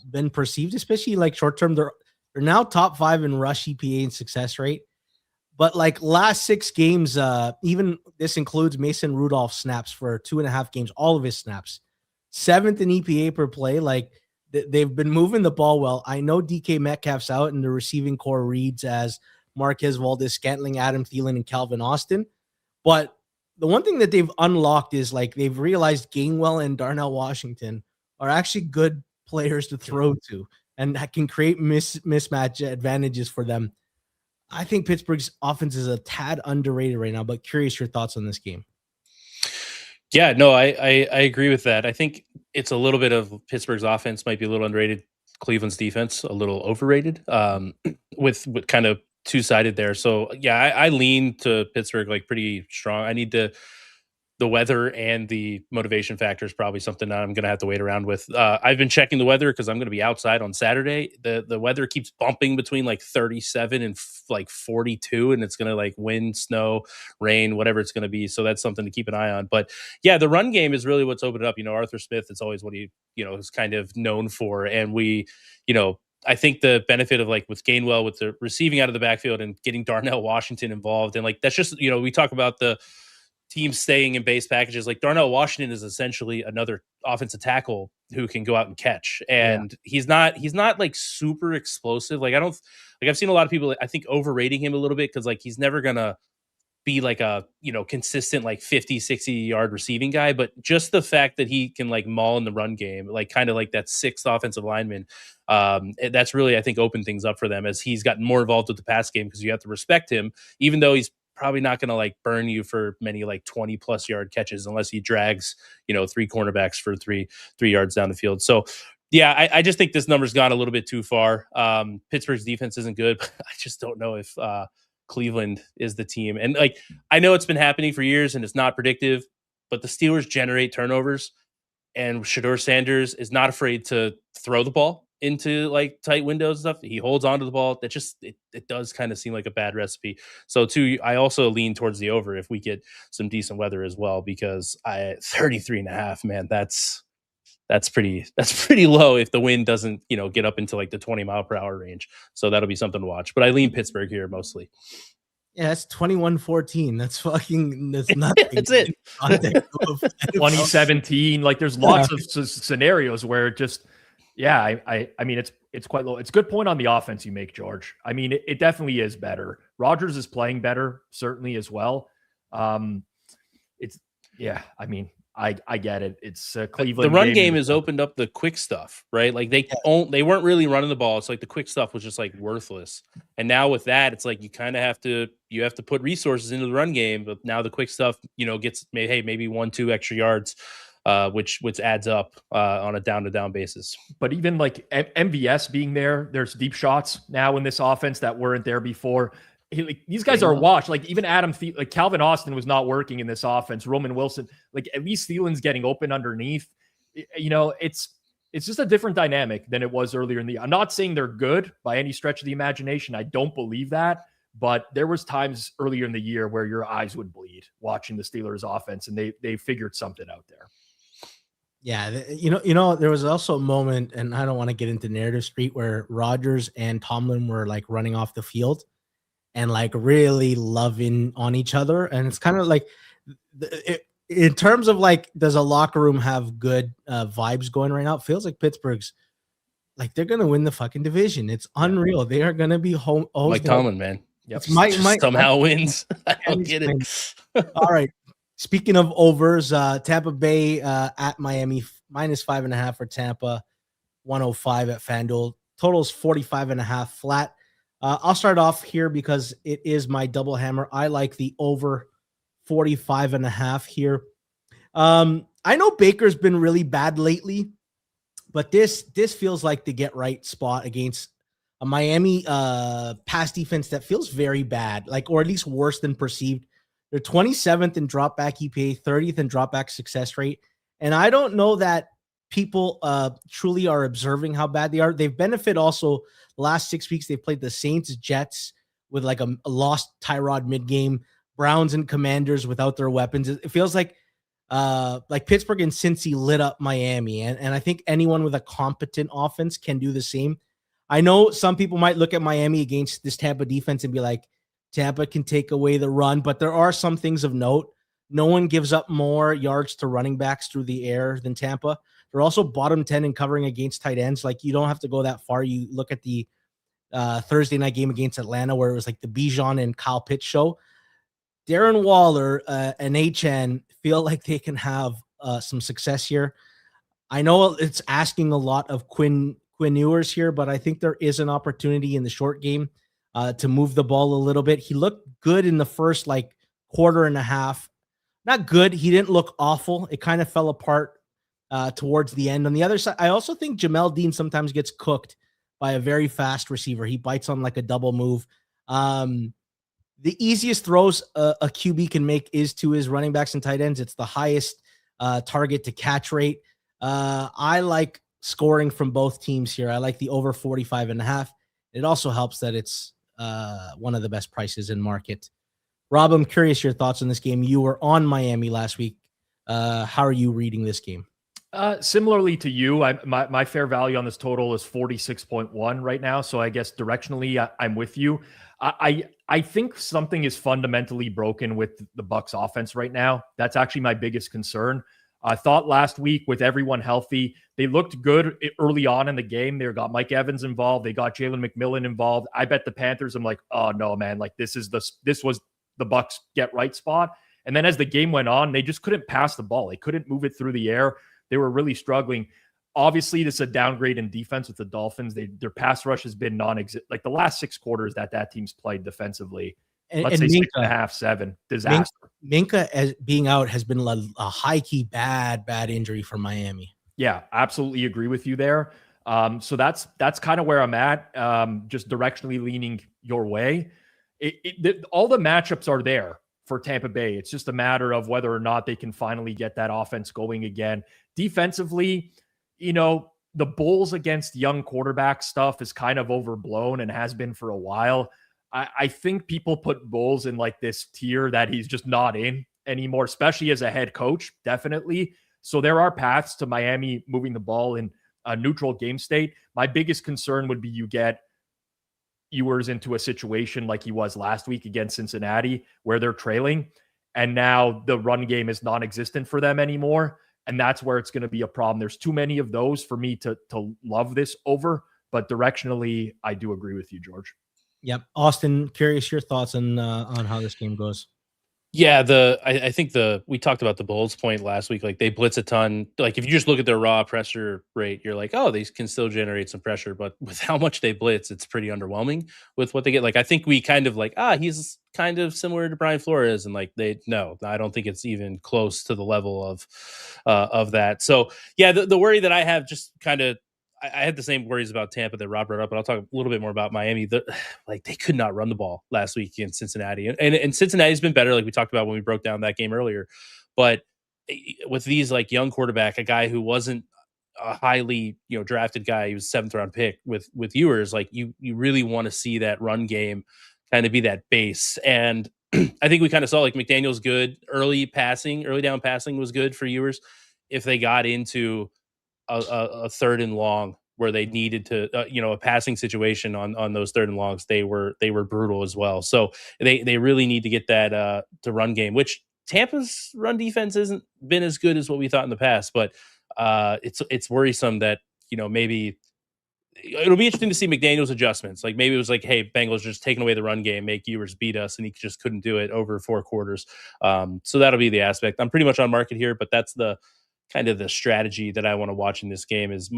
been perceived, especially like short term. They're now top 5 in rush EPA and success rate, but like last 6 games, even this includes Mason Rudolph snaps for 2.5 games, all of his snaps, 7th in EPA per play. Like they've been moving the ball well. I know DK Metcalf's out and the receiving core reads as Marquez Valdes-Scantling, Adam Thielen, and Calvin Austin, but the one thing that they've unlocked is like they've realized Gainwell and Darnell Washington are actually good players to throw to. and can create mismatch advantages for them. I think Pittsburgh's offense is a tad underrated right now, but curious your thoughts on this game. Yeah, no, I agree with that. I think it's a little bit of Pittsburgh's offense might be a little underrated. Cleveland's defense a little overrated, with kind of two-sided there. So yeah, I lean to Pittsburgh like pretty strong. I need the weather and the motivation factor is probably something that I'm going to have to wait around with. I've been checking the weather because I'm going to be outside on Saturday. The weather keeps bumping between like 37 and like 42, and it's going to like wind, snow, rain, whatever it's going to be. So that's something to keep an eye on. But yeah, the run game is really what's opened up. Arthur Smith, it's always what he, is kind of known for. And we, I think the benefit of like with Gainwell, with the receiving out of the backfield and getting Darnell Washington involved. And like, that's just, we talk about the teams staying in base packages. Like Darnell Washington is essentially another offensive tackle who can go out and catch. And he's not like super explosive. Like I've seen a lot of people, I think, overrating him a little bit. Cause like, he's never gonna be like a, consistent, like 50, 60 yard receiving guy. But just the fact that he can like maul in the run game, like kind of like that sixth offensive lineman, that's really, I think, opened things up for them as he's gotten more involved with the pass game. Cause you have to respect him, even though he's probably not going to like burn you for many like 20 plus yard catches unless he drags, 3 cornerbacks for three yards down the field. So yeah, I just think this number's gone a little bit too far. Pittsburgh's defense isn't good, but I just don't know if Cleveland is the team. And like, I know it's been happening for years and it's not predictive, but the Steelers generate turnovers, and Shedeur Sanders is not afraid to throw the ball into like tight windows and stuff. He holds onto the ball. That just it does kind of seem like a bad recipe. So too, I also lean towards the over if we get some decent weather as well, because 33.5, man, that's pretty low if the wind doesn't, get up into like the 20-mile-per-hour range. So that'll be something to watch. But I lean Pittsburgh here mostly. Yeah, that's 21-14. That's nothing. That's it. 2017. Like there's lots of scenarios where it just, I mean, it's quite low. It's a good point on the offense you make, George. I mean, it definitely is better. Rodgers is playing better, certainly as well. I mean, I get it. It's Cleveland. The run game has opened up the quick stuff, right? Like they weren't really running the ball. It's like the quick stuff was just like worthless. And now with that, it's like you kind of have to put resources into the run game. But now the quick stuff, gets maybe 1-2 extra yards. Which adds up on a down-to-down basis. But even like MVS being there's deep shots now in this offense that weren't there before. These guys are washed. Like even like Calvin Austin was not working in this offense. Roman Wilson, like at least Thielen's getting open underneath. It's just a different dynamic than it was earlier in the year. I'm not saying they're good by any stretch of the imagination. I don't believe that. But there was times earlier in the year where your eyes would bleed watching the Steelers offense, and they figured something out there. Yeah, there was also a moment, and I don't want to get into narrative street, where Rodgers and Tomlin were like running off the field and like really loving on each other. And it's kind of like, in terms of like, does a locker room have good vibes going right now? It feels like Pittsburgh's like they're gonna win the fucking division. It's unreal. They are gonna be home. Mike Tomlin, man. Yep. Mike somehow wins. I don't get it. All right. Speaking of overs, Tampa Bay at Miami, -5.5 for Tampa, 105 at FanDuel. Totals 45.5 flat. I'll start off here because it is my double hammer. I like the over 45.5 here. I know Baker's been really bad lately, but this feels like the get right spot against a Miami pass defense that feels very bad, like, or at least worse than perceived. They're 27th in dropback EPA, 30th in dropback success rate. And I don't know that people truly are observing how bad they are. They've benefited also the last 6 weeks. They've played the Saints, Jets with like a lost Tyrod mid-game, Browns and Commanders without their weapons. It feels like Pittsburgh and Cincy lit up Miami. And I think anyone with a competent offense can do the same. I know some people might look at Miami against this Tampa defense and be like, Tampa can take away the run, but there are some things of note. No one gives up more yards to running backs through the air than Tampa. They're also bottom 10 in covering against tight ends. Like, you don't have to go that far. You look at the Thursday night game against Atlanta where it was like the Bijan and Kyle Pitts show. Darren Waller and HN feel like they can have some success here. I know it's asking a lot of Quinn Quinn Ewers here, but I think there is an opportunity in the short game to move the ball a little bit. He looked good in the first like quarter and a half. Not good. He didn't look awful. It kind of fell apart towards the end. On the other side, I also think Jamel Dean sometimes gets cooked by a very fast receiver. He bites on like a double move. The easiest throws a QB can make is to his running backs and tight ends. It's the highest target to catch rate. I like scoring from both teams here. I like the over 45.5. It also helps that it's one of the best prices in market. Rob, I'm curious your thoughts on this game. You were on Miami last week. How are you reading this game? Similarly to you, my fair value on this total is 46.1 right now. So I guess directionally, I'm with you. I think something is fundamentally broken with the Bucs offense right now. That's actually my biggest concern. I thought last week with everyone healthy, they looked good early on in the game. They got Mike Evans involved. They got Jalen McMillan involved. I bet the Panthers, I'm like, oh no, man, like this was the Bucs get right spot. And then as the game went on, they just couldn't pass the ball. They couldn't move it through the air. They were really struggling. Obviously, this is a downgrade in defense with the Dolphins. Their pass rush has been non-existent. Like the last 6 quarters that team's played defensively. Let's say 6.5, 7. Disaster. Minka as being out has been a high-key bad injury for Miami. Yeah, absolutely agree with you there. So that's kind of where I'm at. Just directionally leaning your way. All the matchups are there for Tampa Bay. It's just a matter of whether or not they can finally get that offense going again. Defensively, the Bulls against young quarterback stuff is kind of overblown and has been for a while. I think people put Bulls in like this tier that he's just not in anymore, especially as a head coach, definitely. So there are paths to Miami moving the ball in a neutral game state. My biggest concern would be you get Ewers into a situation like he was last week against Cincinnati where they're trailing and now the run game is non-existent for them anymore. And that's where it's going to be a problem. There's too many of those for me to love this over, but directionally, I do agree with you, George. Yep. Austin, curious your thoughts on how this game goes. Yeah, I think we talked about the Bulls point last week. Like they blitz a ton. Like if you just look at their raw pressure rate, you're like, oh, they can still generate some pressure. But with how much they blitz, it's pretty underwhelming with what they get. Like I think we kind of like, he's kind of similar to Brian Flores, and like I don't think it's even close to the level of that. So yeah, the worry that I have just kind of. I had the same worries about Tampa that Rob brought up, but I'll talk a little bit more about Miami. They could not run the ball last week in Cincinnati. And Cincinnati's been better, like we talked about when we broke down that game earlier. But with these like young quarterback, a guy who wasn't a highly drafted guy, he was 7th round pick with Ewers, like you really want to see that run game kind of be that base. And I think we kind of saw like McDaniel's good early down passing was good for Ewers. If they got into a 3rd and long where they needed to, a passing situation on those 3rd and longs, they were brutal as well. So they really need to get that to run game, which Tampa's run defense hasn't been as good as what we thought in the past. But it's worrisome that maybe it'll be interesting to see McDaniel's adjustments. Like maybe it was like, hey, Bengals just taking away the run game, make Ewers beat us, and he just couldn't do it over 4 quarters. So that'll be the aspect. I'm pretty much on market here, but that's the kind of the strategy that I want to watch in this game is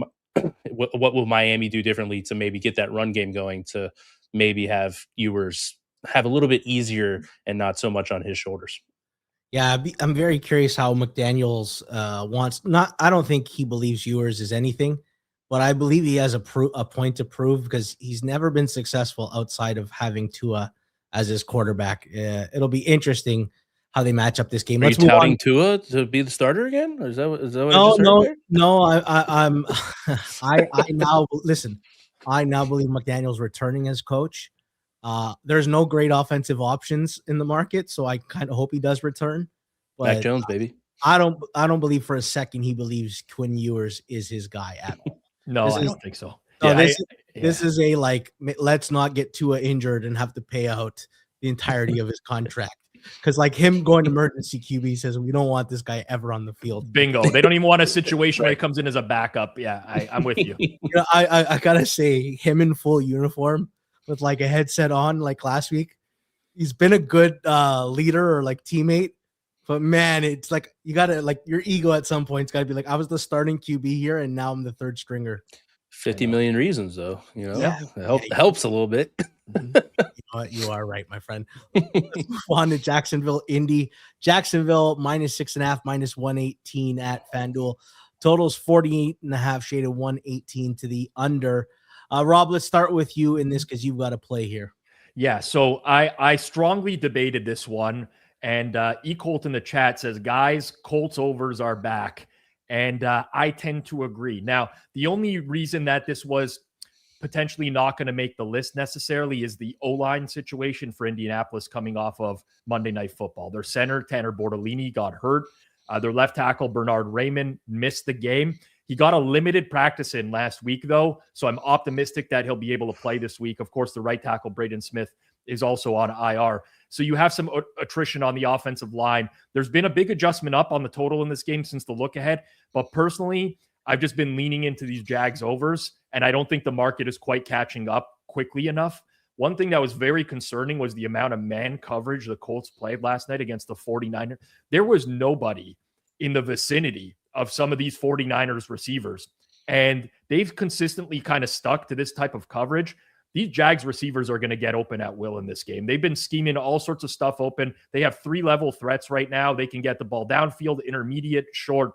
what will Miami do differently to maybe get that run game going, to maybe have Ewers have a little bit easier and not so much on his shoulders. Yeah, I'm very curious how McDaniels wants. I don't think he believes Ewers is anything, but I believe he has a point to prove because he's never been successful outside of having Tua as his quarterback. It'll be interesting how they match up this game. Are you touting Tua to be the starter again? Or is that what I just heard there? No. I now listen. I now believe McDaniel's returning as coach. There's no great offensive options in the market, so I kind of hope he does return. But Mac Jones, baby. I don't believe for a second he believes Quinn Ewers is his guy at all. No, I don't think so. No, this is a like, let's not get Tua injured and have to pay out the entirety of his contract. Because like him going to emergency QB says we don't want this guy ever on the field. Bingo. They don't even want a situation where he comes in as a backup. Yeah, I'm with you. I gotta say, him in full uniform with like a headset on, like last week, he's been a good leader or like teammate. But man, it's like you gotta like your ego at some point. It's gotta be like I was the starting QB here, and now I'm the 3rd stringer. 50 million reasons, though. Yeah. Helps a little bit. You know what? You are right, my friend. Let's move on to Jacksonville, Indy. Jacksonville -6.5, -118 at FanDuel. Totals 48.5, shaded 118 to the under. Rob, let's start with you in this because you've got to play here. Yeah, so I strongly debated this one, and E Colt in the chat says, guys, Colts overs are back, and I tend to agree. Now, the only reason that this was potentially not going to make the list necessarily is the O-line situation for Indianapolis coming off of Monday Night Football. Their center, Tanner Bortolini, got hurt. Their left tackle, Bernard Raymond, missed the game. He got a limited practice in last week, though, so I'm optimistic that he'll be able to play this week. Of course, the right tackle, Braden Smith, is also on IR. So you have some attrition on the offensive line. There's been a big adjustment up on the total in this game since the look ahead, but personally, I've just been leaning into these Jags overs, and I don't think the market is quite catching up quickly enough. One thing that was very concerning was the amount of man coverage the Colts played last night against the 49ers. There was nobody in the vicinity of some of these 49ers receivers, and they've consistently kind of stuck to this type of coverage. These Jags receivers are going to get open at will in this game. They've been scheming all sorts of stuff open. They have 3-level threats right now. They can get the ball downfield, intermediate, short,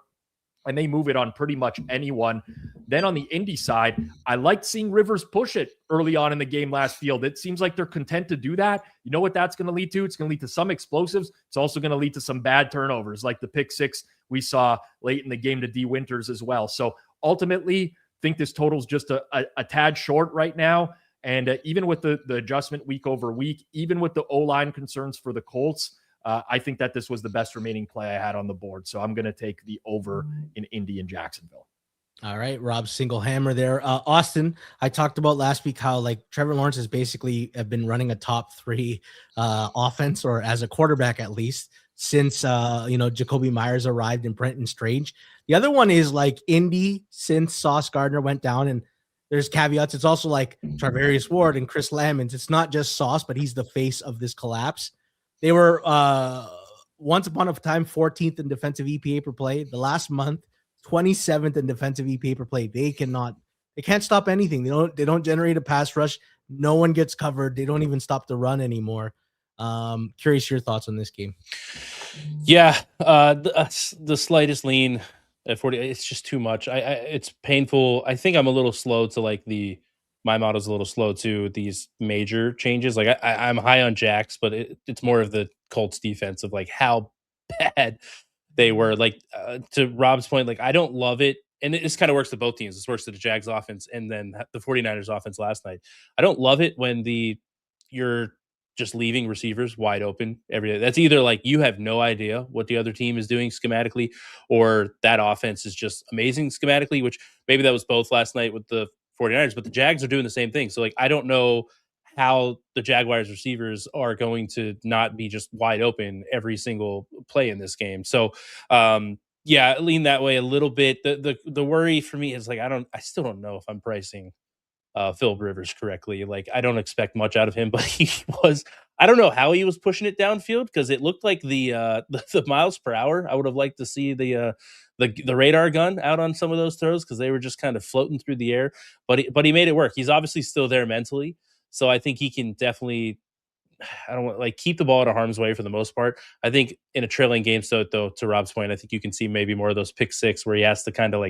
and they move it on pretty much anyone. Then on the Indy side, I liked seeing Rivers push it early on in the game last field. It seems like they're content to do that. You know what that's going to lead to? It's going to lead to some explosives. It's also going to lead to some bad turnovers, like the pick six we saw late in the game to D. Winters as well. So ultimately, think this total's just a tad short right now. And even with the adjustment week over week, even with the O-line concerns for the Colts, I think that this was the best remaining play I had on the board. So I'm going to take the over in Indy and Jacksonville. All right, Rob, single hammer there. Austin, I talked about last week how like Trevor Lawrence has basically been running a top 3 offense, or as a quarterback at least, since Jacoby Myers arrived and Brenton Strange. The other one is like Indy since Sauce Gardner went down, and there's caveats. It's also like Charvarius Ward and Chris Lamons. It's not just Sauce, but he's the face of this collapse. They were once upon a time 14th in defensive EPA per play. The last month, 27th in defensive EPA per play. They can't stop anything. They don't generate a pass rush. No one gets covered. They don't even stop the run anymore. Curious your thoughts on this game. Yeah, the slightest lean at 40. It's just too much. It's painful. I think I'm a little slow to my model's a little slow to these major changes. Like I'm high on Jax, but it's more of the Colts defense of like how bad they were. Like to Rob's point, like I don't love it. And this kind of works to both teams. This works to the Jags offense and then the 49ers offense last night. I don't love it when you're just leaving receivers wide open every day. That's either like you have no idea what the other team is doing schematically, or that offense is just amazing schematically, which maybe that was both last night with the 49ers, but the Jags are doing the same thing. So like I don't know how the Jaguars receivers are going to not be just wide open every single play in this game. So yeah, lean that way a little bit. The worry for me is like I still don't know if I'm pricing Phil Rivers correctly. Like I don't expect much out of him, but I don't know how he was pushing it downfield because it looked like the miles per hour. I would have liked to see the radar gun out on some of those throws because they were just kind of floating through the air. But he made it work. He's obviously still there mentally, so I think he can definitely. I don't want keep the ball out of harm's way for the most part. I think in a trailing game, so though, to Rob's point, I think you can see maybe more of those pick six where he has to kind of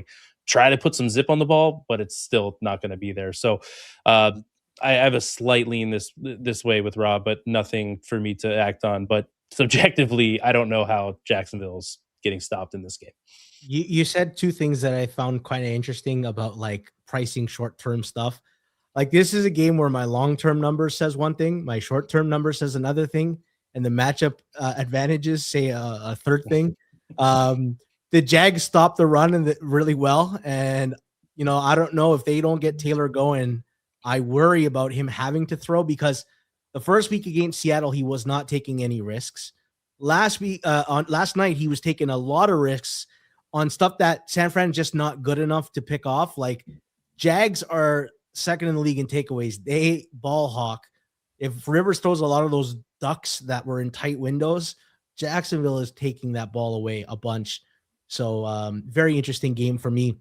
try to put some zip on the ball, but it's still not going to be there. So I have a slight lean this way with Rob, but nothing for me to act on. But subjectively, I don't know how Jacksonville's getting stopped in this game. You said two things that I found kind of interesting about pricing short-term stuff. This is a game where my long-term number says one thing, my short-term number says another thing, and the matchup advantages say a third thing. The Jags stopped the run really well, and I don't know if they don't get Taylor going. I worry about him having to throw because the first week against Seattle, he was not taking any risks. Last night, he was taking a lot of risks on stuff that San Fran's just not good enough to pick off. Jags are second in the league in takeaways. They ball hawk. If Rivers throws a lot of those ducks that were in tight windows, Jacksonville is taking that ball away a bunch. So very interesting game for me.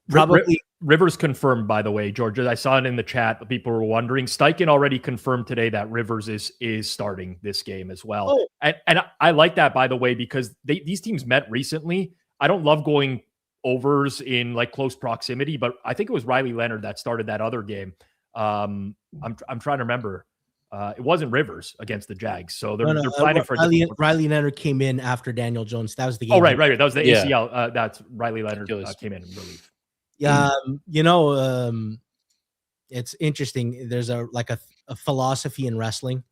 Probably Rivers confirmed, by the way, George. I saw it in the chat. People were wondering. Steichen already confirmed today that Rivers is starting this game as well. Oh. And I like that, by the way, because these teams met recently. I don't love going overs in like close proximity, but I think it was Riley Leonard that started that other game. I'm trying to remember. It wasn't Rivers against the Jags, so they're planning for Riley Leonard came in after Daniel Jones. That was the game. Oh, right. That was the ACL. That's Riley Leonard came in relief. Yeah, it's interesting. There's a philosophy in wrestling.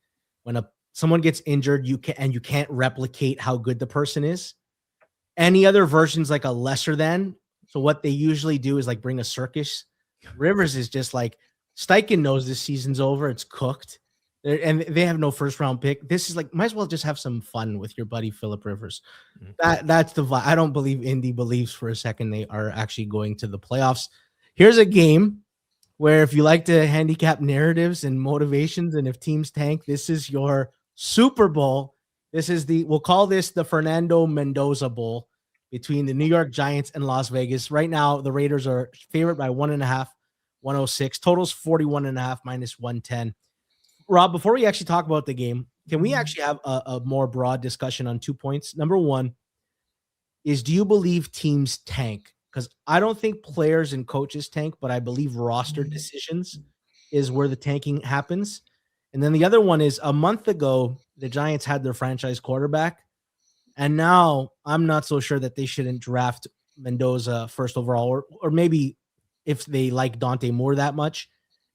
When someone gets injured, you can't replicate how good the person is. Any other version's like a lesser than. So what they usually do is like bring a circus. Rivers is just like Steichen knows this season's over. It's cooked. And they have no first round pick. This is like, might as well just have some fun with your buddy Phillip Rivers. That's the vibe. I don't believe Indy believes for a second they are actually going to the playoffs. Here's a game where if you like to handicap narratives and motivations, and if teams tank, this is your Super Bowl. This is we'll call this the Fernando Mendoza Bowl between the New York Giants and Las Vegas. Right now, the Raiders are favored by 1.5, 106. Totals 41.5 minus 110. Rob, before we actually talk about the game, can we actually have a more broad discussion on 2 points? Number one is, do you believe teams tank? Because I don't think players and coaches tank, but I believe roster decisions is where the tanking happens. And then the other one is, a month ago, the Giants had their franchise quarterback. And now I'm not so sure that they shouldn't draft Mendoza first overall, or maybe if they like Dante Moore that much,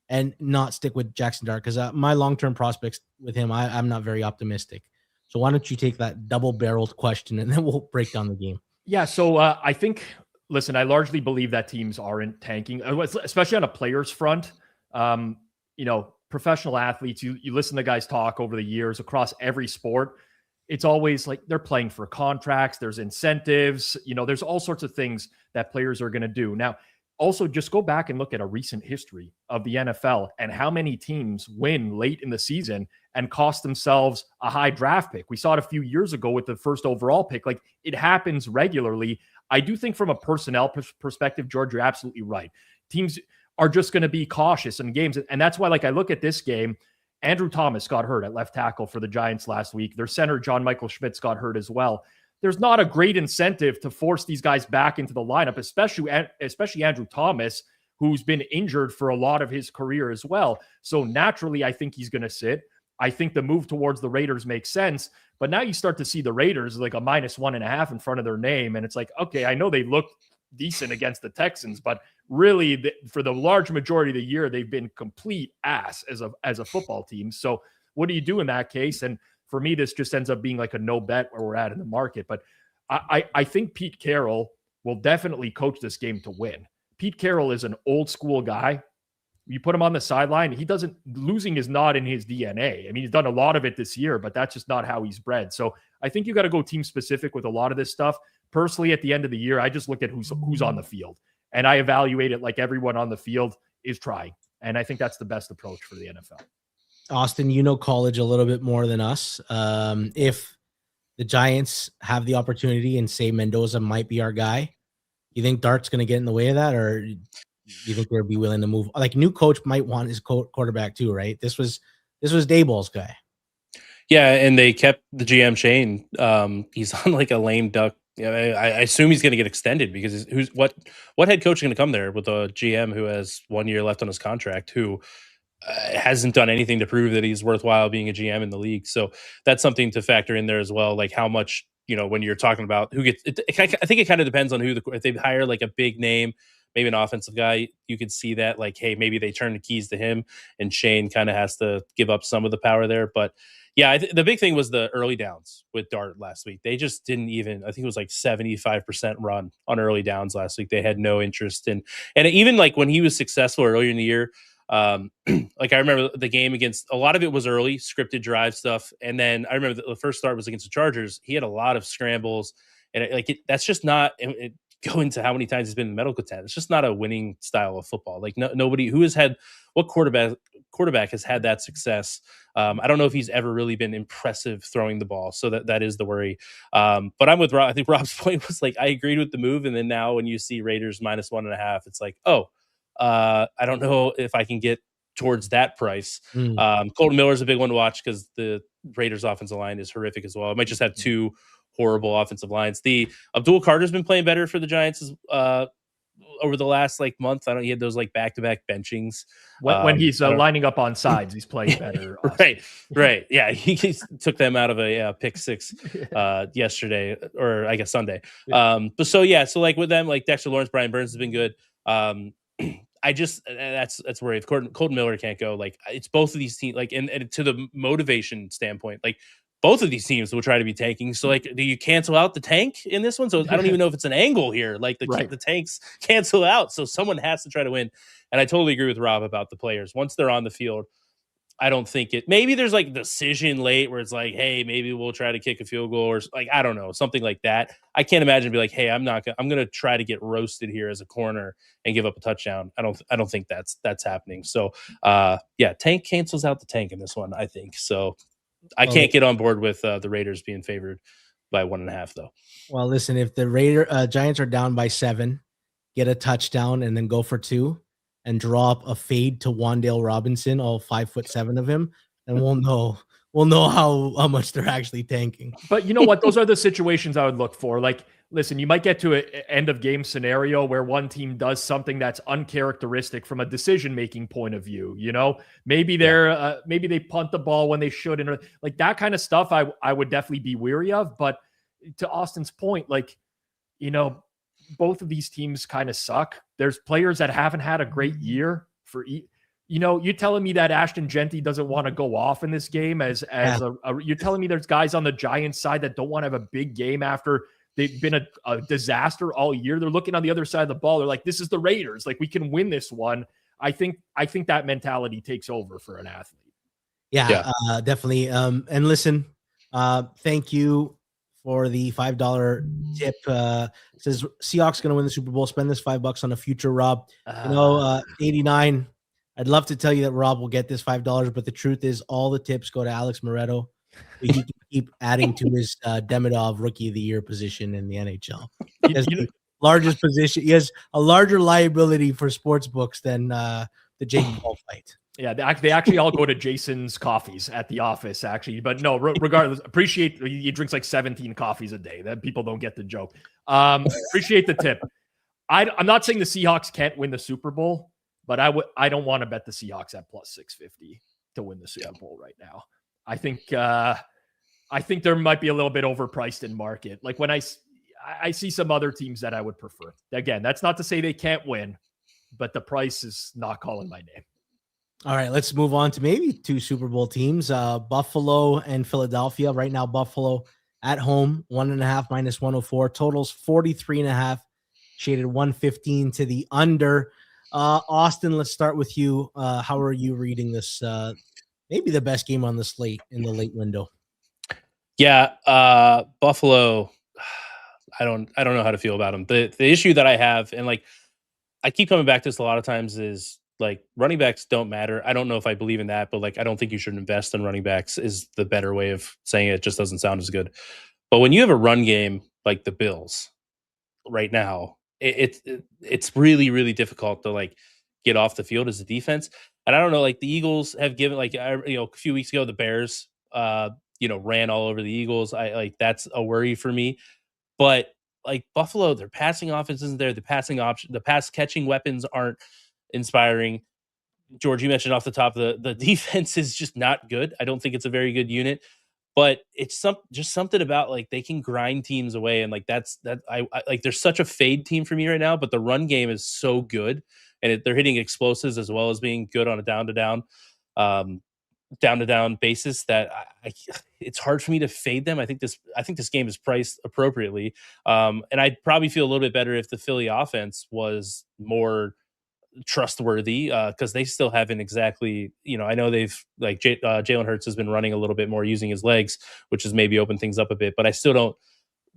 and not stick with Jackson Dart, because my long-term prospects with him, I'm not very optimistic. So why don't you take that double-barreled question, and then we'll break down the game. Yeah, so I think, listen, I largely believe that teams aren't tanking, especially on a player's front. Professional athletes, you listen to guys talk over the years across every sport. It's always like they're playing for contracts. There's incentives. There's all sorts of things that players are going to do. Now, also, just go back and look at a recent history of the NFL and how many teams win late in the season and cost themselves a high draft pick. We saw it a few years ago with the first overall pick. Like, it happens regularly. I do think from a personnel perspective, George, you're absolutely right. Teams are just going to be cautious in games. And that's why, like, I look at this game, Andrew Thomas got hurt at left tackle for the Giants last week. Their center, John Michael Schmitz, got hurt as well. There's not a great incentive to force these guys back into the lineup, especially Andrew Thomas, who's been injured for a lot of his career as well. So naturally, I think he's going to sit. I think the move towards the Raiders makes sense. But now you start to see the Raiders like a minus 1.5 in front of their name. And it's like, okay, I know they looked decent against the Texans, but really for the large majority of the year, they've been complete ass as a football team. So what do you do in that case? And for me, this just ends up being like a no bet where we're at in the market. But I think Pete Carroll will definitely coach this game to win. Pete Carroll is an old school guy. You put him on the sideline, losing is not in his DNA. I mean, he's done a lot of it this year, but that's just not how he's bred. So I think you got to go team specific with a lot of this stuff. Personally, at the end of the year, I just look at who's on the field, and I evaluate it like everyone on the field is trying. And I think that's the best approach for the NFL. Austin, you know college a little bit more than us. If the Giants have the opportunity and say Mendoza might be our guy, you think Dart's going to get in the way of that, or you think they'll be willing to move? Like, new coach might want his quarterback too, right? This was Daboll's guy. Yeah, and they kept the GM Shane. He's on like a lame duck. I assume he's going to get extended because what head coach is going to come there with a GM who has 1 year left on his contract, who hasn't done anything to prove that he's worthwhile being a GM in the league. So that's something to factor in there as well. Like how much, when you're talking about who gets it, I think it kind of depends on if they hire like a big name, maybe an offensive guy, you could see that like, hey, maybe they turn the keys to him and Shane kind of has to give up some of the power there. But yeah, the big thing was the early downs with Dart last week. They just didn't even, I think it was like 75% run on early downs last week. They had no interest in, and even like when he was successful earlier in the year, like I remember the game against, a lot of it was early scripted drive stuff. And then I remember the first start was against the Chargers. He had a lot of scrambles, and that's just not go into how many times he's been in the medical tent. It's just not a winning style of football. Like nobody who has had, what quarterback has had that success. I don't know if he's ever really been impressive throwing the ball. So that is the worry. But I'm with Rob. I think Rob's point was like, I agreed with the move. And then now when you see Raiders minus 1.5, it's like, oh, I don't know if I can get towards that price. Mm. Colton Miller's a big one to watch because the Raiders offensive line is horrific as well. It might just have two horrible offensive lines. The Abdul Carter's been playing better for the Giants over the last month. He had those back-to-back benchings. When he's lining up on sides, he's playing better. Right. Yeah, he took them out of a pick six yesterday, or I guess Sunday. Yeah. So with them, Dexter Lawrence, Brian Burns has been good. I just that's where if Colton Miller can't go, it's both of these teams, and to the motivation standpoint, both of these teams will try to be tanking. So, do you cancel out the tank in this one? So I don't even know if it's an angle here. The tanks cancel out. So someone has to try to win. And I totally agree with Rob about the players. Once they're on the field, I don't think maybe there's decision late where it's hey, maybe we'll try to kick a field goal or I don't know, something like that. I can't imagine be hey, I'm going to try to get roasted here as a corner and give up a touchdown. I don't think that's happening. So tank cancels out the tank in this one, I think. So I can't get on board with the Raiders being favored by 1.5 though. Well, listen, if the Giants are down by 7, get a touchdown and then go for 2 and draw up a fade to Wan'Dale Robinson, all 5'7" of him, and we'll know how much they're actually tanking. But you know what? Those are the situations I would look for. Listen, you might get to an end of game scenario where one team does something that's uncharacteristic from a decision-making point of view. Maybe maybe they punt the ball when they shouldn't, or that kind of stuff. I would definitely be weary of. But to Austin's point, both of these teams kind of suck. There's players that haven't had a great year for you're telling me that Ashton Genty doesn't want to go off in this game you're telling me there's guys on the Giants side that don't want to have a big game after they've been a disaster all year. They're looking on the other side of the ball. They're this is the Raiders. We can win this one. I think that mentality takes over for an athlete. Yeah. Definitely. And listen, thank you for the $5 tip. Says Seahawks going to win the Super Bowl. Spend this $5 on a future, Rob. 89. I'd love to tell you that Rob will get this $5, but the truth is all the tips go to Alex Moretto. He can keep adding to his Demidov Rookie of the Year position in the NHL. He has the largest position. He has a larger liability for sports books than the Jake Paul fight. Yeah, they actually all go to Jason's coffees at the office, actually. But no, regardless, appreciate he drinks 17 coffees a day. That people don't get the joke. Appreciate the tip. I'm not saying the Seahawks can't win the Super Bowl, but I don't want to bet the Seahawks at plus 650 to win the Super Bowl right now. I think there might be a little bit overpriced in market. When I see some other teams that I would prefer. Again, that's not to say they can't win, but the price is not calling my name. All right, let's move on to maybe 2 Super Bowl teams, Buffalo and Philadelphia. Right now, Buffalo at home, 1.5 minus 104. Totals 43.5, shaded 115 to the under. Austin, let's start with you. How are you reading this? Maybe the best game on the slate in the late window. Yeah, Buffalo. I don't know how to feel about them. The issue that I have, and I keep coming back to this a lot of times, is running backs don't matter. I don't know if I believe in that, but I don't think you should invest in running backs is the better way of saying it. It just doesn't sound as good. But when you have a run game like the Bills right now, it's really, really difficult to get off the field as a defense. And I don't know, the Eagles have given a few weeks ago, the Bears, ran all over the Eagles. That's a worry for me. But Buffalo, their passing offense isn't there. The passing option, the pass catching weapons aren't inspiring. George, you mentioned off the top, the defense is just not good. I don't think it's a very good unit, but it's just something about they can grind teams away. And I there's such a fade team for me right now, but the run game is so good and they're hitting explosives as well as being good on a down to down basis that it's hard for me to fade them. I think this game is priced appropriately. And I'd probably feel a little bit better if the Philly offense was more trustworthy because they still haven't exactly, I know they've Jalen Hurts has been running a little bit more using his legs, which has maybe opened things up a bit, but I still don't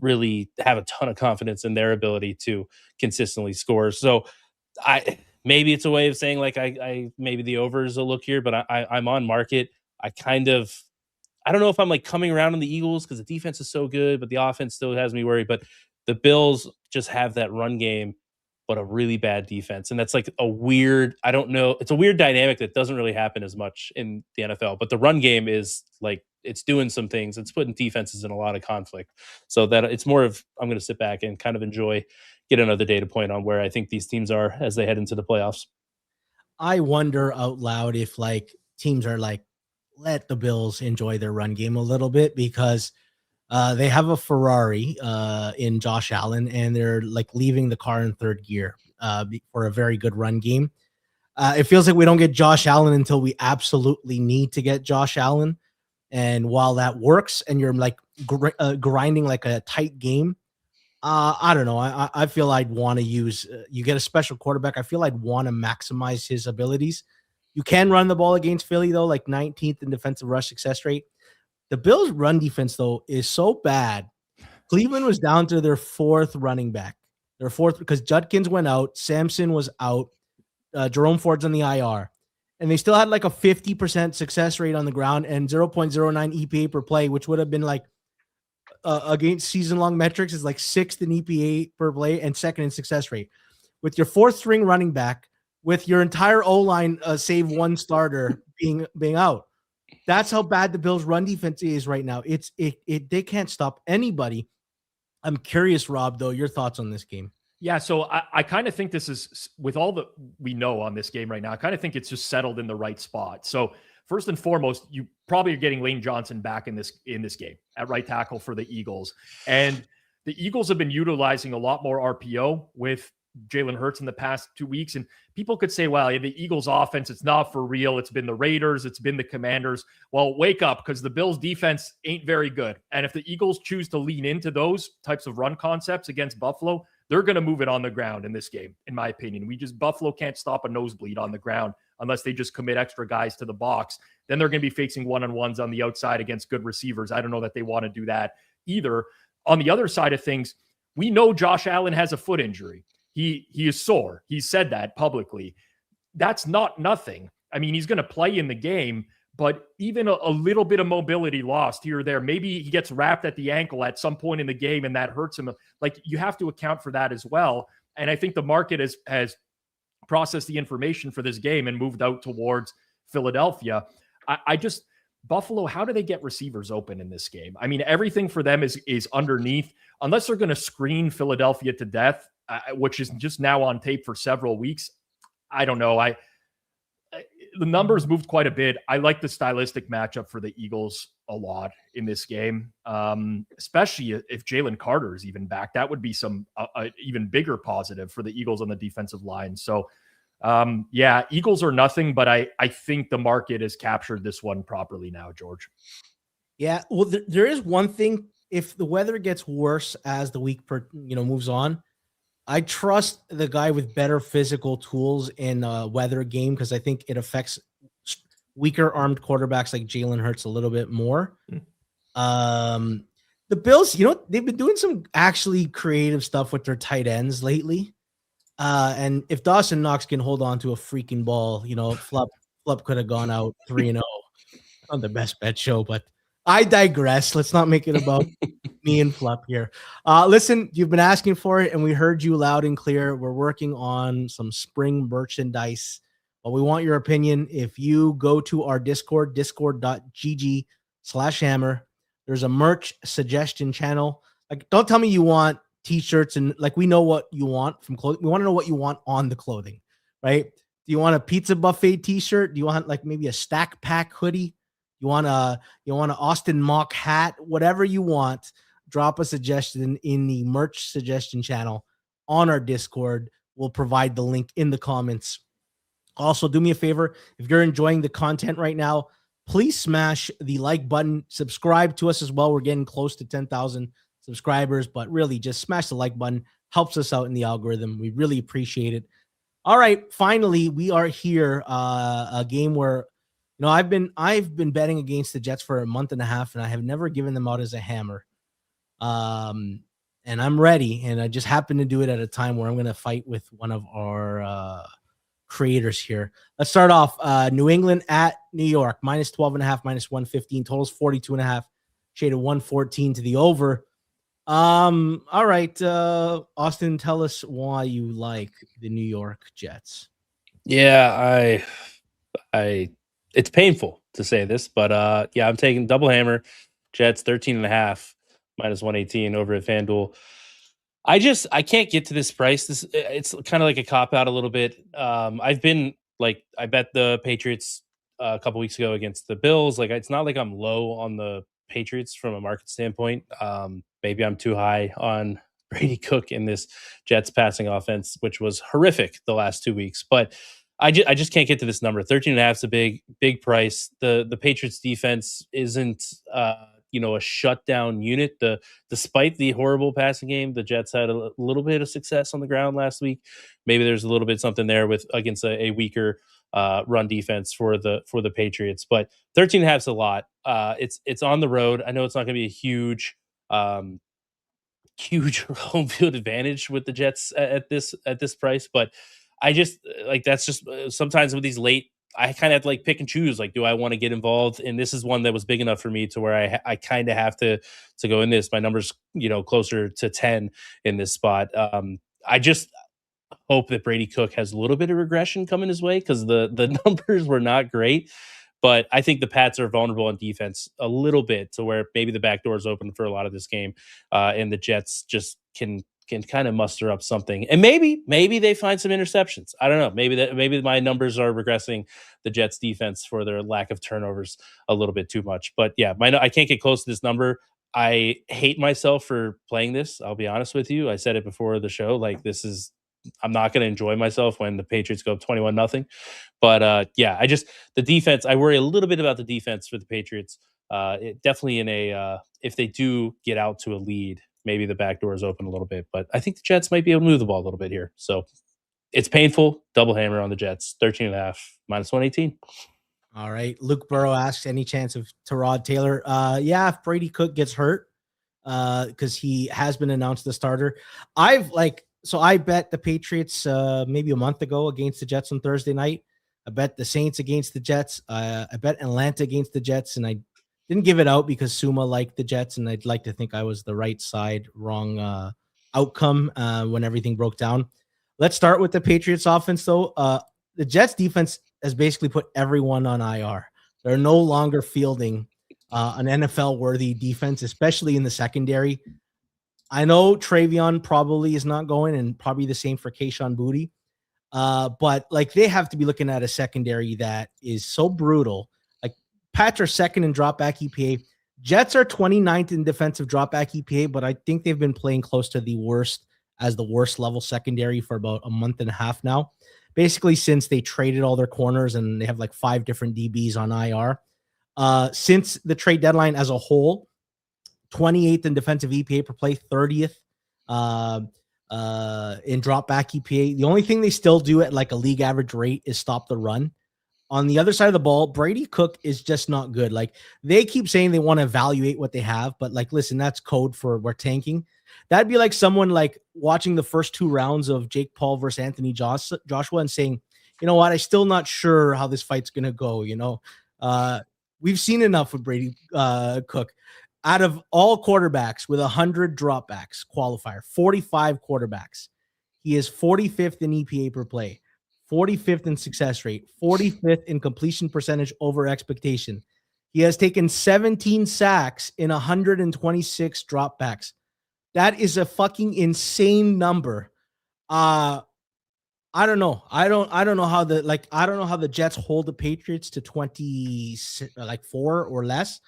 really have a ton of confidence in their ability to consistently score. So maybe it's a way of saying I maybe the over is a look here, but I'm on market. I don't know if I'm coming around on the Eagles because the defense is so good, but the offense still has me worried. But the Bills just have that run game. but a really bad defense. And that's like a weird, I don't know, it's a weird dynamic that doesn't really happen as much in the NFL. But the run game is like, it's doing some things. It's putting defenses in a lot of conflict. So that it's more of, I'm going to sit back and kind of enjoy, get another data point on where I think these teams are as they head into the playoffs. I wonder out loud if like teams are like, let the Bills enjoy their run game a little bit, because they have a Ferrari in Josh Allen, and they're like leaving the car in third gear for a very good run game. It feels like we don't get Josh Allen until we absolutely need to get Josh Allen. And while that works and you're like grinding like a tight game, I don't know. I feel I'd want to use, you get a special quarterback. I feel I'd want to maximize his abilities. You can run the ball against Philly, though, like 19th in defensive rush success rate. The Bills' run defense, though, is so bad. Cleveland was down to their fourth running back. Their fourth, because Judkins went out. Sampson was out. Jerome Ford's on the IR. And they still had like a 50% success rate on the ground and 0.09 EPA per play, which would have been like against season-long metrics is like 6th in EPA per play and 2nd in success rate. With your fourth string running back, with your entire O-line save one starter being out. That's how bad the Bills' run defense is right now. They can't stop anybody. I'm curious, Rob, though, your thoughts on this game. Yeah, so I kind of think this is, with all that we know on this game right now, I kind of think it's just settled in the right spot. So first and foremost, you probably are getting Lane Johnson back in this game at right tackle for the Eagles. And the Eagles have been utilizing a lot more RPO with Jalen Hurts in the past 2 weeks. And people could say, well, the Eagles offense, it's not for real. It's been the Raiders. It's been the Commanders. Well, wake up, because the Bills defense ain't very good. And if the Eagles choose to lean into those types of run concepts against Buffalo, they're going to move it on the ground in this game, in my opinion. Buffalo can't stop a nosebleed on the ground unless they just commit extra guys to the box. Then they're going to be facing one-on-ones on the outside against good receivers. I don't know that they want to do that either. On the other side of things, we know Josh Allen has a foot injury. He is sore. He said that publicly. That's not nothing. I mean, he's going to play in the game, but even a little bit of mobility lost here or there, maybe he gets wrapped at the ankle at some point in the game and that hurts him. Like, you have to account for that as well. And I think the market has processed the information for this game and moved out towards Philadelphia. Buffalo, how do they get receivers open in this game? I mean, everything for them is underneath, unless they're going to screen Philadelphia to death, which is just now on tape for several weeks. I don't know. The numbers moved quite a bit. I like the stylistic matchup for the Eagles a lot in this game, especially if Jalen Carter is even back. That would be some even bigger positive for the Eagles on the defensive line. So, yeah, Eagles are nothing, but I think the market has captured this one properly now, George. Yeah, well, there is one thing. If the weather gets worse as the week moves on, I trust the guy with better physical tools in a weather game, because I think it affects weaker armed quarterbacks like Jalen Hurts a little bit more. The Bills, they've been doing some actually creative stuff with their tight ends lately. And if Dawson Knox can hold on to a freaking ball, Flup could have gone out 3-0 on the Best Bet show, but I digress. Let's not make it about me and Flup here. Listen, you've been asking for it, and we heard you loud and clear. We're working on some spring merchandise, but we want your opinion. If you go to our Discord, discord.gg/hammer, there's a merch suggestion channel. Like, don't tell me you want t-shirts and we know what you want from clothing. We want to know what you want on the clothing, right? Do you want a pizza buffet t-shirt? Do you want maybe a stack pack hoodie? You want an Auston Mock hat? Whatever you want, drop a suggestion in the merch suggestion channel on our Discord. We'll provide the link in the comments. Also, do me a favor. If you're enjoying the content right now, please smash the like button. Subscribe to us as well. We're getting close to 10,000 subscribers, but really just smash the like button. Helps us out in the algorithm. We really appreciate it. All right. Finally, we are here. A game where I've been betting against the Jets for a month and a half, and I have never given them out as a hammer. And I'm ready, and I just happen to do it at a time where I'm going to fight with one of our creators here. Let's start off. New England at New York, -12.5, -115. Totals 42.5. Shaded 114 to the over. All right. Austin, tell us why you like the New York Jets. Yeah, it's painful to say this, but yeah, I'm taking double hammer, Jets 13.5 minus 118 over at FanDuel. I can't get to this price. It's kind of like a cop out a little bit. I've been like, I bet the Patriots a couple weeks ago against the Bills. Like, it's not like I'm low on the Patriots from a market standpoint. Maybe I'm too high on Brady Cook in this Jets passing offense, which was horrific the last 2 weeks. But I just can't get to this number. 13.5 is a big price. The Patriots defense isn't a shutdown unit. Despite the horrible passing game, the Jets had a little bit of success on the ground last week. Maybe there's a little bit something there with against a weaker run defense for the Patriots. But 13.5 is a lot. It's on the road. I know it's not going to be a huge home field advantage with the Jets at this price, but I just that's just sometimes with these late, I kind of have to like pick and choose. Like, do I want to get involved? And this is one that was big enough for me to where I kind of have to go in this. My number's closer to 10 in this spot. I just hope that Brady Cook has a little bit of regression coming his way because the numbers were not great. But I think the Pats are vulnerable on defense a little bit to where maybe the back door is open for a lot of this game, and the Jets just can kind of muster up something, and maybe they find some interceptions. I don't know. Maybe my numbers are regressing the Jets defense for their lack of turnovers a little bit too much. But yeah, I can't get close to this number. I hate myself for playing this. I'll be honest with you. I said it before the show. Like, I'm not going to enjoy myself when the Patriots go up 21-0. But yeah, the defense, I worry a little bit about the defense for the Patriots. Definitely if they do get out to a lead, maybe the back door is open a little bit. But I think the Jets might be able to move the ball a little bit here. So it's painful. Double hammer on the Jets, 13.5 minus 118. All right. Luke Burrow asks, any chance of Tyrod Taylor? Yeah, if Brady Cook gets hurt, because he has been announced the starter. I bet the Patriots maybe a month ago against the Jets on Thursday night. I bet the Saints against the Jets. I bet Atlanta against the Jets, and I didn't give it out because Suuma liked the Jets, and I'd like to think I was the right side, wrong outcome when everything broke down. Let's start with the Patriots offense, though. The Jets defense has basically put everyone on IR. They're no longer fielding an NFL-worthy defense, especially in the secondary. I know Travion probably is not going, and probably the same for Kayshon Boutte. But like, they have to be looking at a secondary that is so brutal. Like, Pats are second in dropback EPA. Jets are 29th in defensive dropback EPA, but I think they've been playing close to the worst level secondary for about a month and a half now. Basically, since they traded all their corners and they have like 5 different DBs on IR. Since the trade deadline as a whole, 28th in defensive EPA per play, 30th in drop back EPA. The only thing they still do at like a league average rate is stop the run. On the other side of the ball, Brady Cook is just not good. Like, they keep saying they want to evaluate what they have, but like, listen, that's code for we're tanking. That'd be like someone like watching the first 2 rounds of Jake Paul versus Anthony Joshua and saying, you know what, I'm still not sure how this fight's gonna go. We've seen enough with Brady Cook. Out of all quarterbacks with 100 dropbacks qualifier, 45 quarterbacks, he is 45th in EPA per play, 45th in success rate, 45th in completion percentage over expectation. He has taken 17 sacks in 126 dropbacks. That is a fucking insane number. I don't know. I don't know how the Jets hold the Patriots to 4 or less.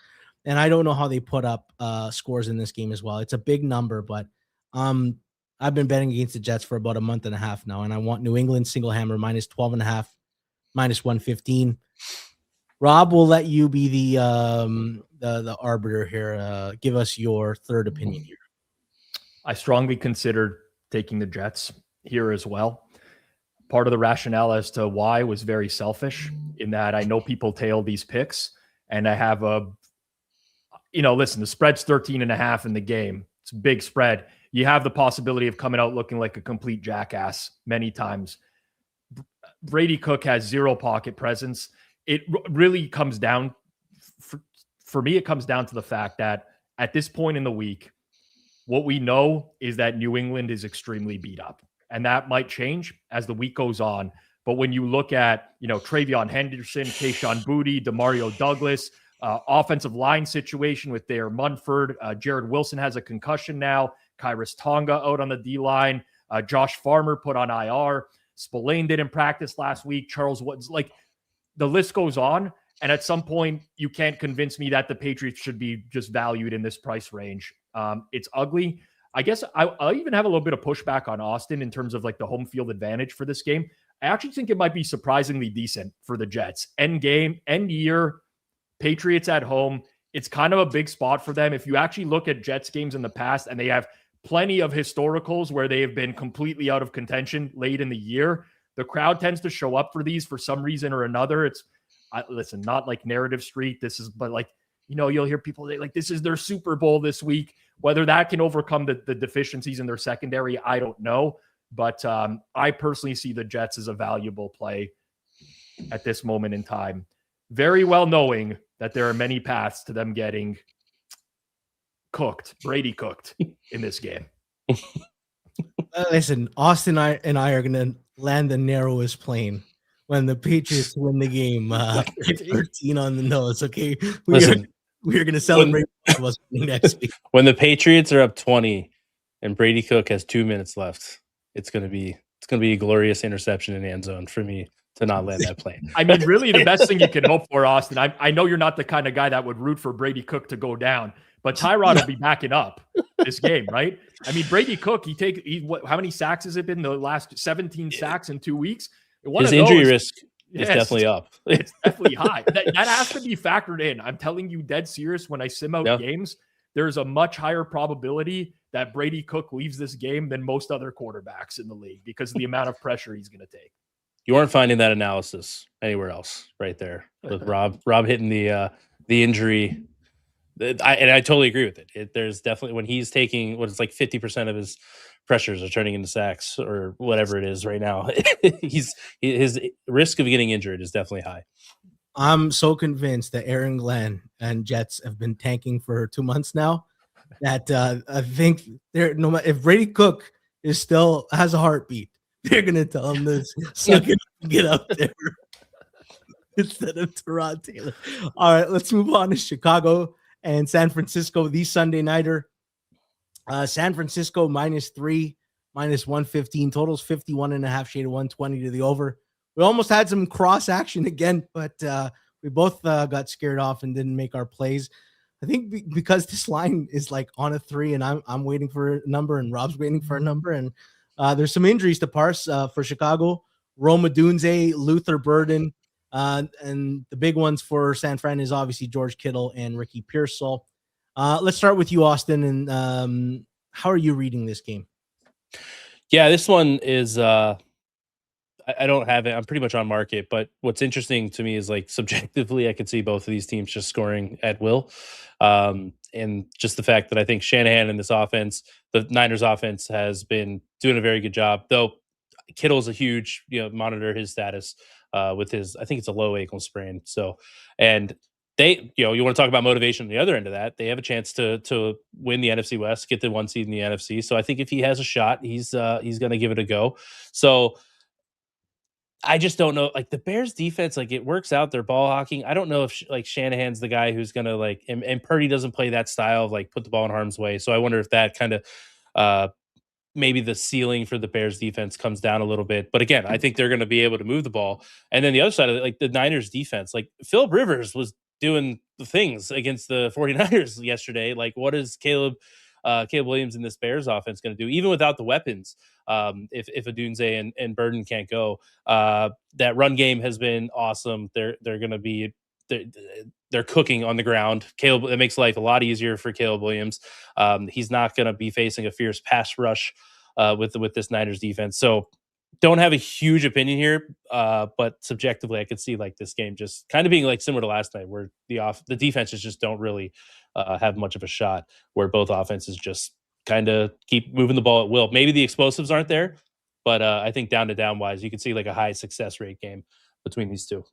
And I don't know how they put up scores in this game as well. It's a big number, but I've been betting against the Jets for about a month and a half now, and I want New England single hammer minus 12.5, minus 115. Rob, will let you be the arbiter here. Give us your third opinion here. I strongly considered taking the Jets here as well. Part of the rationale as to why was very selfish in that I know people tail these picks, and I have listen, the spread's 13.5 in the game. It's a big spread. You have the possibility of coming out looking like a complete jackass many times. Brady Cook has 0 pocket presence. It really comes down, for me, it comes down to the fact that at this point in the week, What we know is that New England is extremely beat up, and that might change as the week goes on. But when you look at, Travion Henderson, Kayshon Boutte, Demario Douglas, offensive line situation with Dare Munford, Jared Wilson has a concussion now, Kyrus Tonga out on the D-line, Josh Farmer put on IR, Spillane didn't practice last week, Charles Woods, like the list goes on. And at some point, you can't convince me that the Patriots should be just valued in this price range. It's ugly. I guess I'll even have a little bit of pushback on Austin in terms of like the home field advantage for this game. I actually think it might be surprisingly decent for the Jets. End game, end year, Patriots at home. It's kind of a big spot for them. If you actually look at Jets games in the past, and they have plenty of historicals where they have been completely out of contention late in the year, the crowd tends to show up for these for some reason or another. Listen, not like Narrative Street. But like, you'll hear people say like, this is their Super Bowl this week. Whether that can overcome the deficiencies in their secondary, I don't know. But I personally see the Jets as a valuable play at this moment in time. Very well knowing that there are many paths to them getting Brady cooked in this game. Listen, Austin and I are going to land the narrowest plane when the Patriots win the game. 13 on the nose, okay? We are going to celebrate next week. When the Patriots are up 20 and Brady Cook has 2 minutes left, it's going to be a glorious interception in the end zone for me to not land that plane. I mean, really, the best thing you can hope for, Austin. I know you're not the kind of guy that would root for Brady Cook to go down, but Tyrod will be backing up this game, right? I mean, Brady Cook, how many sacks has it been? The last 17 sacks in 2 weeks. His injury risk is definitely up. It's definitely high. That has to be factored in. I'm telling you, dead serious. When I sim out games, there's a much higher probability that Brady Cook leaves this game than most other quarterbacks in the league because of the amount of pressure he's going to take. You aren't finding that analysis anywhere else, right there with Rob hitting the injury. I totally agree with it. There's definitely, when he's taking what it's like 50% of his pressures are turning into sacks or whatever it is right now. His risk of getting injured is definitely high. I'm so convinced that Aaron Glenn and Jets have been tanking for 2 months now that I think if Brady Cook still has a heartbeat, they're gonna tell him to suck it and get up there instead of Tyrod Taylor. All right, let's move on to Chicago and San Francisco. The Sunday nighter. San Francisco -3, -115. Totals 51.5, shade of 120 to the over. We almost had some cross action again, but we both got scared off and didn't make our plays. I think because this line is like on a 3 and I'm waiting for a number and Rob's waiting for a number, and there's some injuries to parse for Chicago. Roma Dunze, Luther Burden, and the big ones for San Fran is obviously George Kittle and Ricky Pearsall. Let's start with you, Austin, and how are you reading this game? Yeah, this one is I don't have it. I'm pretty much on market, but what's interesting to me is like subjectively, I could see both of these teams just scoring at will. And just the fact that I think Shanahan and this offense, the Niners offense, has been doing a very good job, though Kittle's a huge, monitor his status with his, I think it's a low ankle sprain. So, and they, you want to talk about motivation on the other end of that, they have a chance to win the NFC West, get the 1 seed in the NFC. So I think if he has a shot, he's going to give it a go. So I just don't know, like the Bears defense, like it works out, they're ball hawking. I don't know if like Shanahan's the guy who's going to like, and Purdy doesn't play that style of like put the ball in harm's way. So I wonder if that kind of maybe the ceiling for the Bears defense comes down a little bit. But again, I think they're going to be able to move the ball. And then the other side of it, like the Niners defense, like Philip Rivers was doing the things against the 49ers yesterday. Like what is Caleb Williams in this Bears offense going to do, even without the weapons? If Odunze and Burden can't go, that run game has been awesome. They're going to be they're cooking on the ground. It makes life a lot easier for Caleb Williams. He's not going to be facing a fierce pass rush with this Niners defense. So don't have a huge opinion here, but subjectively, I could see like this game just kind of being like similar to last night, where the defenses just don't really have much of a shot, where both offenses just kind of keep moving the ball at will. Maybe the explosives aren't there, but I think down to down wise, you could see like a high success rate game between these two.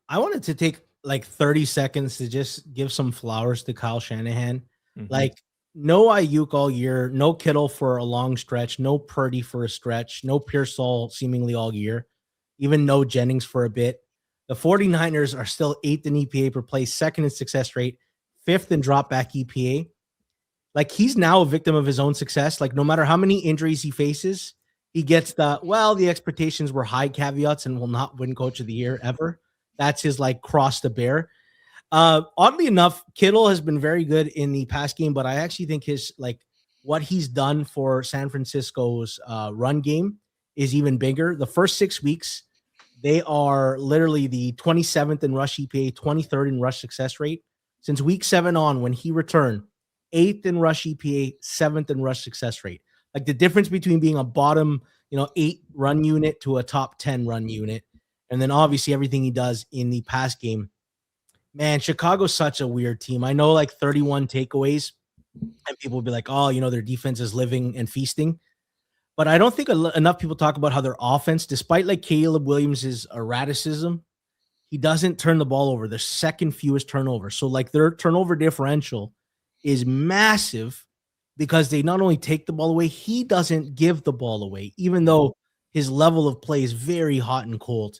I wanted to take like 30 seconds to just give some flowers to Kyle Shanahan. Mm-hmm. Like no Ayuk all year, no Kittle for a long stretch, no Purdy for a stretch, no Pearsall seemingly all year, even no Jennings for a bit. The 49ers are still 8th in EPA per play, 2nd in success rate, 5th in drop back EPA. Like, he's now a victim of his own success. Like, no matter how many injuries he faces, he gets the expectations were high caveats and will not win coach of the year ever. That's his like cross to bear. Oddly enough, Kittle has been very good in the pass game, but I actually think his like what he's done for San Francisco's run game is even bigger. The first 6 weeks, they are literally the 27th in rush EPA, 23rd in rush success rate. Since week 7 on, when he returned, 8th in rush EPA, 7th in rush success rate. Like, the difference between being a bottom, 8 run unit to a top 10 run unit, and then obviously everything he does in the pass game. Man, Chicago's such a weird team. I know, like, 31 takeaways, and people will be like, oh, their defense is living and feasting. But I don't think enough people talk about how their offense, despite like Caleb Williams' erraticism, he doesn't turn the ball over. Their second fewest turnovers. So like their turnover differential is massive because they not only take the ball away, he doesn't give the ball away, even though his level of play is very hot and cold.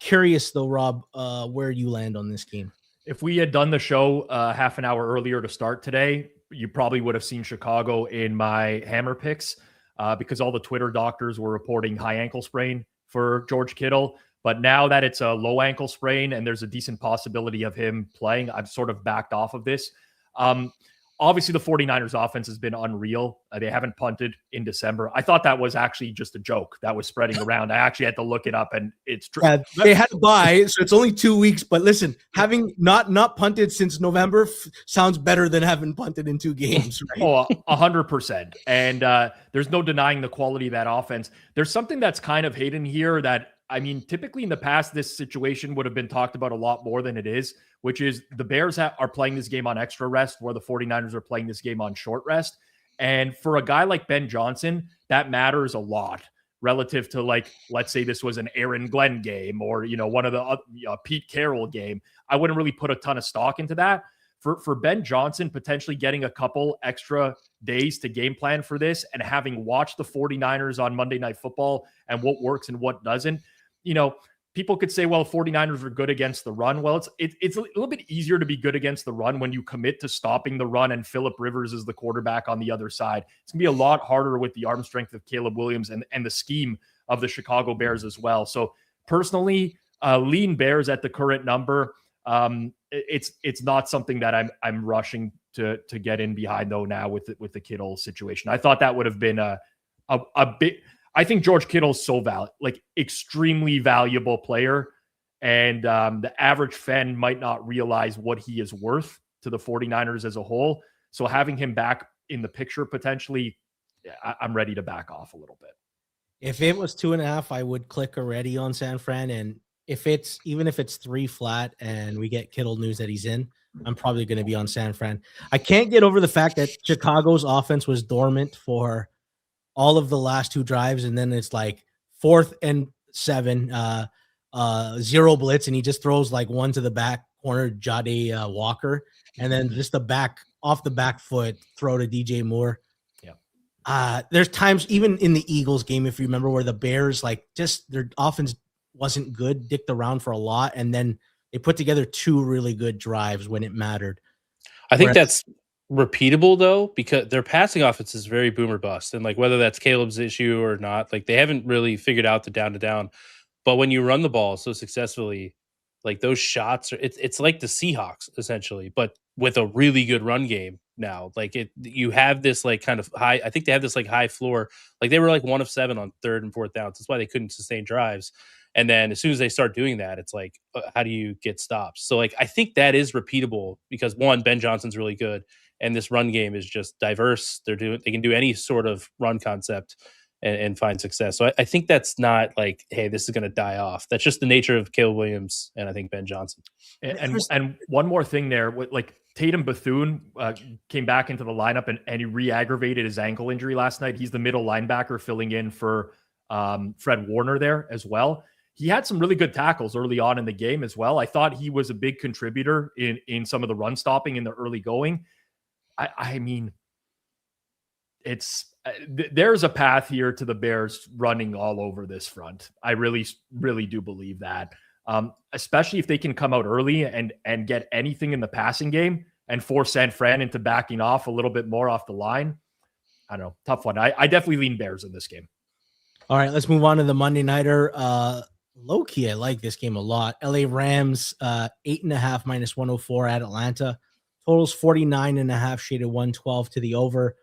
Curious though, Rob, where you land on this game. If we had done the show half an hour earlier to start today, you probably would have seen Chicago in my hammer picks because all the Twitter doctors were reporting high ankle sprain for George Kittle. But now that it's a low ankle sprain and there's a decent possibility of him playing, I've sort of backed off of this. Obviously, the 49ers offense has been unreal. They haven't punted in December. I thought that was actually just a joke that was spreading around. I actually had to look it up, and it's true. Yeah, they had to buy, so it's only 2 weeks. But listen, having not punted since November sounds better than having punted in 2 games. Right? Oh, 100%. And there's no denying the quality of that offense. There's something that's kind of hidden here that, I mean, typically in the past, this situation would have been talked about a lot more than it is, which is the Bears are playing this game on extra rest, where the 49ers are playing this game on short rest. And for a guy like Ben Johnson, that matters a lot relative to, like, let's say this was an Aaron Glenn game or, one of the Pete Carroll game. I wouldn't really put a ton of stock into that. For Ben Johnson, potentially getting a couple extra days to game plan for this and having watched the 49ers on Monday Night Football and what works and what doesn't, people could say, well, 49ers are good against the run. Well, it's a little bit easier to be good against the run when you commit to stopping the run and Phillip Rivers is the quarterback on the other side. It's going to be a lot harder with the arm strength of Caleb Williams and the scheme of the Chicago Bears as well. So personally, lean Bears at the current number. It's not something that I'm rushing to get in behind though now with the Kittle situation. I thought that would have been a bit. I think George Kittle's so extremely valuable player. And the average fan might not realize what he is worth to the 49ers as a whole. So having him back in the picture, potentially, I'm ready to back off a little bit. If it was 2.5, I would click already on San Fran. And even if it's 3 flat and we get Kittle news that he's in, I'm probably going to be on San Fran. I can't get over the fact that Chicago's offense was dormant for all of the last 2 drives, and then it's like 4th and 7, 0 blitz, and he just throws like one to the back corner, Jade Walker, and then just off the back foot throw to DJ Moore. Yeah. There's times even in the Eagles game, if you remember, where the Bears just their offense wasn't good, dicked around for a lot, and then they put together 2 really good drives when it mattered. I think that's repeatable though, because their passing offense is very boomer bust, and like whether that's Caleb's issue or not, like they haven't really figured out the down to down. But when you run the ball so successfully, like those shots are it's like the Seahawks essentially, but with a really good run game now. Like you have this like kind of high, I think they have this like high floor. Like they were like 1 of 7 on 3rd and 4th downs. That's why they couldn't sustain drives. And then as soon as they start doing that, it's like, how do you get stops? So like I think that is repeatable because one, Ben Johnson's really good. And this run game is just diverse. They can do any sort of run concept and find success. So I think that's not like, hey, this is going to die off. That's just the nature of Caleb Williams and I think Ben Johnson. And one more thing there, like Tatum Bethune came back into the lineup and he re-aggravated his ankle injury last night. He's the middle linebacker filling in for Fred Warner there as well. He had some really good tackles early on in the game as well. I thought he was a big contributor in some of the run stopping in the early going. I mean, there's a path here to the Bears running all over this front. I really, really do believe that. Especially if they can come out early and get anything in the passing game and force San Fran into backing off a little bit more off the line. I don't know. Tough one. I definitely lean Bears in this game. All right, let's move on to the Monday Nighter. Low key, I like this game a lot. LA Rams, 8.5 minus 104 at Atlanta. Totals 49.5, shaded 112 to the over.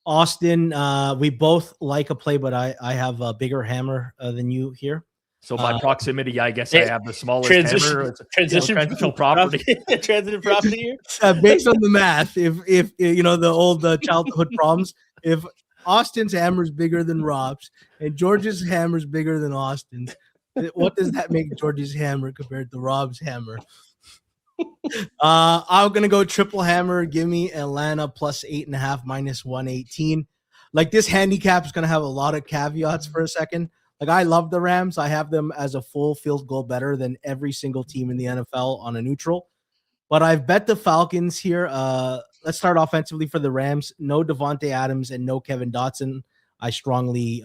Austin, we both like a play, but I have a bigger hammer than you here. So by proximity, I guess I have the smallest hammer. Transitional property. Transitive property here. Based on the math, if you know the old childhood problems, if Austin's hammer is bigger than Rob's and George's hammer is bigger than Austin's, what does that make George's hammer compared to Rob's hammer? I'm gonna go triple hammer. Give me Atlanta plus 8.5 minus 118. Like, this handicap is gonna have a lot of caveats for a second. Like, I love the Rams. I have them as a full field goal better than every single team in the NFL on a neutral. But I've bet the Falcons here. Let's start offensively for the Rams. No Devontae Adams and no Kevin Dotson. I strongly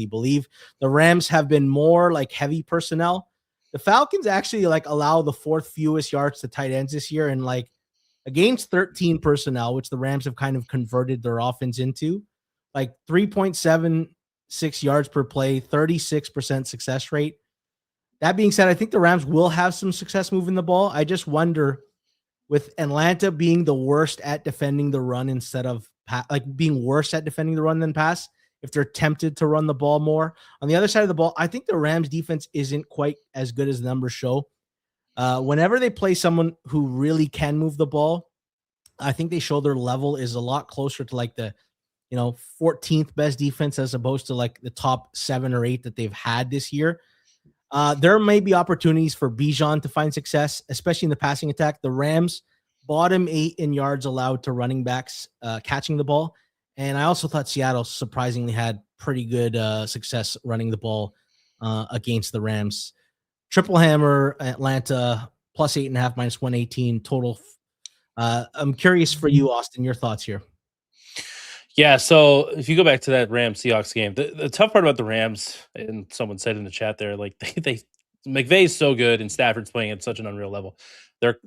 believe the Rams have been more like heavy personnel. The Falcons actually like allow the fourth fewest yards to tight ends this year, and like against 13 personnel, which the Rams have kind of converted their offense into, like 3.76 yards per play, 36% success rate. That being said, I think the Rams will have some success moving the ball. I just wonder, with Atlanta being the worst at defending the run instead of being worse at defending the run than pass, if they're tempted to run the ball more. On the other side of the ball, I think the Rams defense isn't quite as good as the numbers show. Whenever they play someone who really can move the ball, I think they show their level is a lot closer to like the 14th best defense as opposed to like the top 7 or 8 that they've had this year. There may be opportunities for Bijan to find success, especially in the passing attack. The Rams bottom 8 in yards allowed to running backs catching the ball. And I also thought Seattle surprisingly had pretty good success running the ball against the Rams. Triple hammer, Atlanta, plus 8.5, minus 118 total. I'm curious for you, Austin, your thoughts here. Yeah, so if you go back to that Rams-Seahawks game, the tough part about the Rams, and someone said in the chat there, like they McVay's so good and Stafford's playing at such an unreal level. They're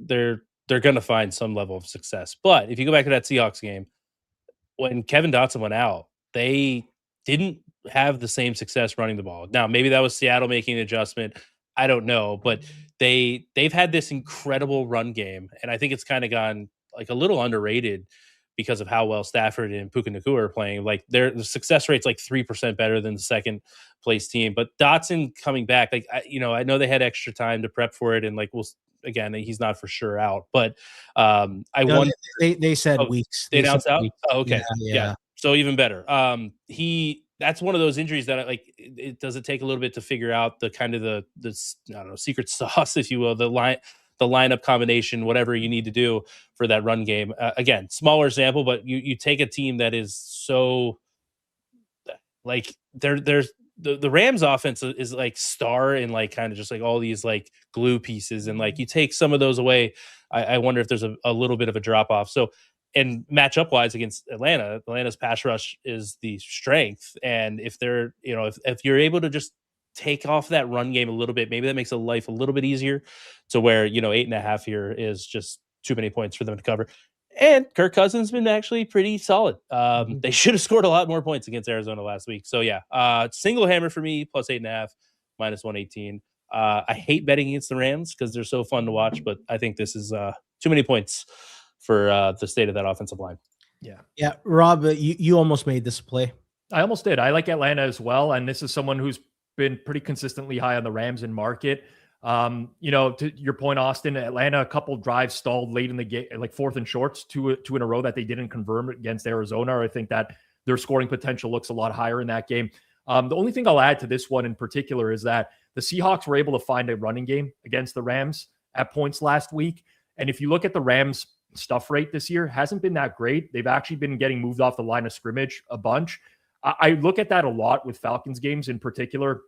going to find some level of success. But if you go back to that Seahawks game, when Kevin Dotson went out, they didn't have the same success running the ball. Now, maybe that was Seattle making an adjustment. I don't know, but they've had this incredible run game, and I think it's kind of gone like a little underrated because of how well Stafford and Puka Nacua are playing. Like the success rate's like 3% better than the second place team. But Dotson coming back, like I know they had extra time to prep for it, and like again, he's not for sure out, but wonder. They said weeks. They announced out. Weeks. Oh, okay, yeah. So even better. That's one of those injuries that it does it take a little bit to figure out the kind of the I don't know, secret sauce, if you will, the lineup combination, whatever you need to do for that run game. Again, smaller sample, but you take a team that is so like there's the Rams offense is like star and like kind of just like all these like glue pieces, and like you take some of those away, I wonder if there's a little bit of a drop off. So, and matchup wise against Atlanta's pass rush is the strength, and if they're if you're able to just take off that run game a little bit, maybe that makes life a little bit easier to where 8.5 here is just too many points for them to cover. And Kirk Cousins has been actually pretty solid. They should have scored a lot more points against Arizona last week. So yeah, single hammer for me, plus 8.5, minus 118. I hate betting against the Rams because they're so fun to watch, but I think this is too many points for the state of that offensive line. Yeah. Rob, you almost made this play. I almost did. I like Atlanta as well, and this is someone who's been pretty consistently high on the Rams in market. To your point, Austin, Atlanta, a couple drives stalled late in the game, like 4th and shorts, two in a row that they didn't convert against Arizona. I think that their scoring potential looks a lot higher in that game. The only thing I'll add to this one in particular is that the Seahawks were able to find a running game against the Rams at points last week. And if you look at the Rams stuff rate this year, hasn't been that great. They've actually been getting moved off the line of scrimmage a bunch. I look at that a lot with Falcons games in particular,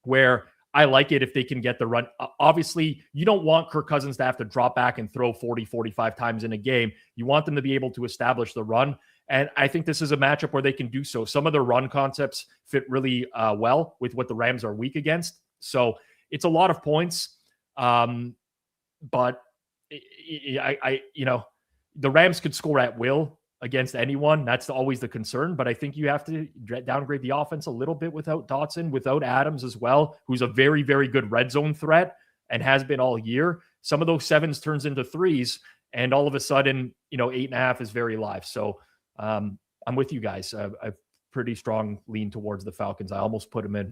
where I like it if they can get the run. Obviously, you don't want Kirk Cousins to have to drop back and throw 40, 45 times in a game. You want them to be able to establish the run. And I think this is a matchup where they can do so. Some of their run concepts fit really well with what the Rams are weak against. So it's a lot of points. But the Rams could score at will against anyone. That's always the concern. But I think you have to downgrade the offense a little bit without Dotson, without Adams as well, who's a very, very good red zone threat and has been all year. Some of those 7s turns into 3s, and all of a sudden, 8.5 is very live. So I'm with you guys. A pretty strong lean towards the Falcons. I almost put them in.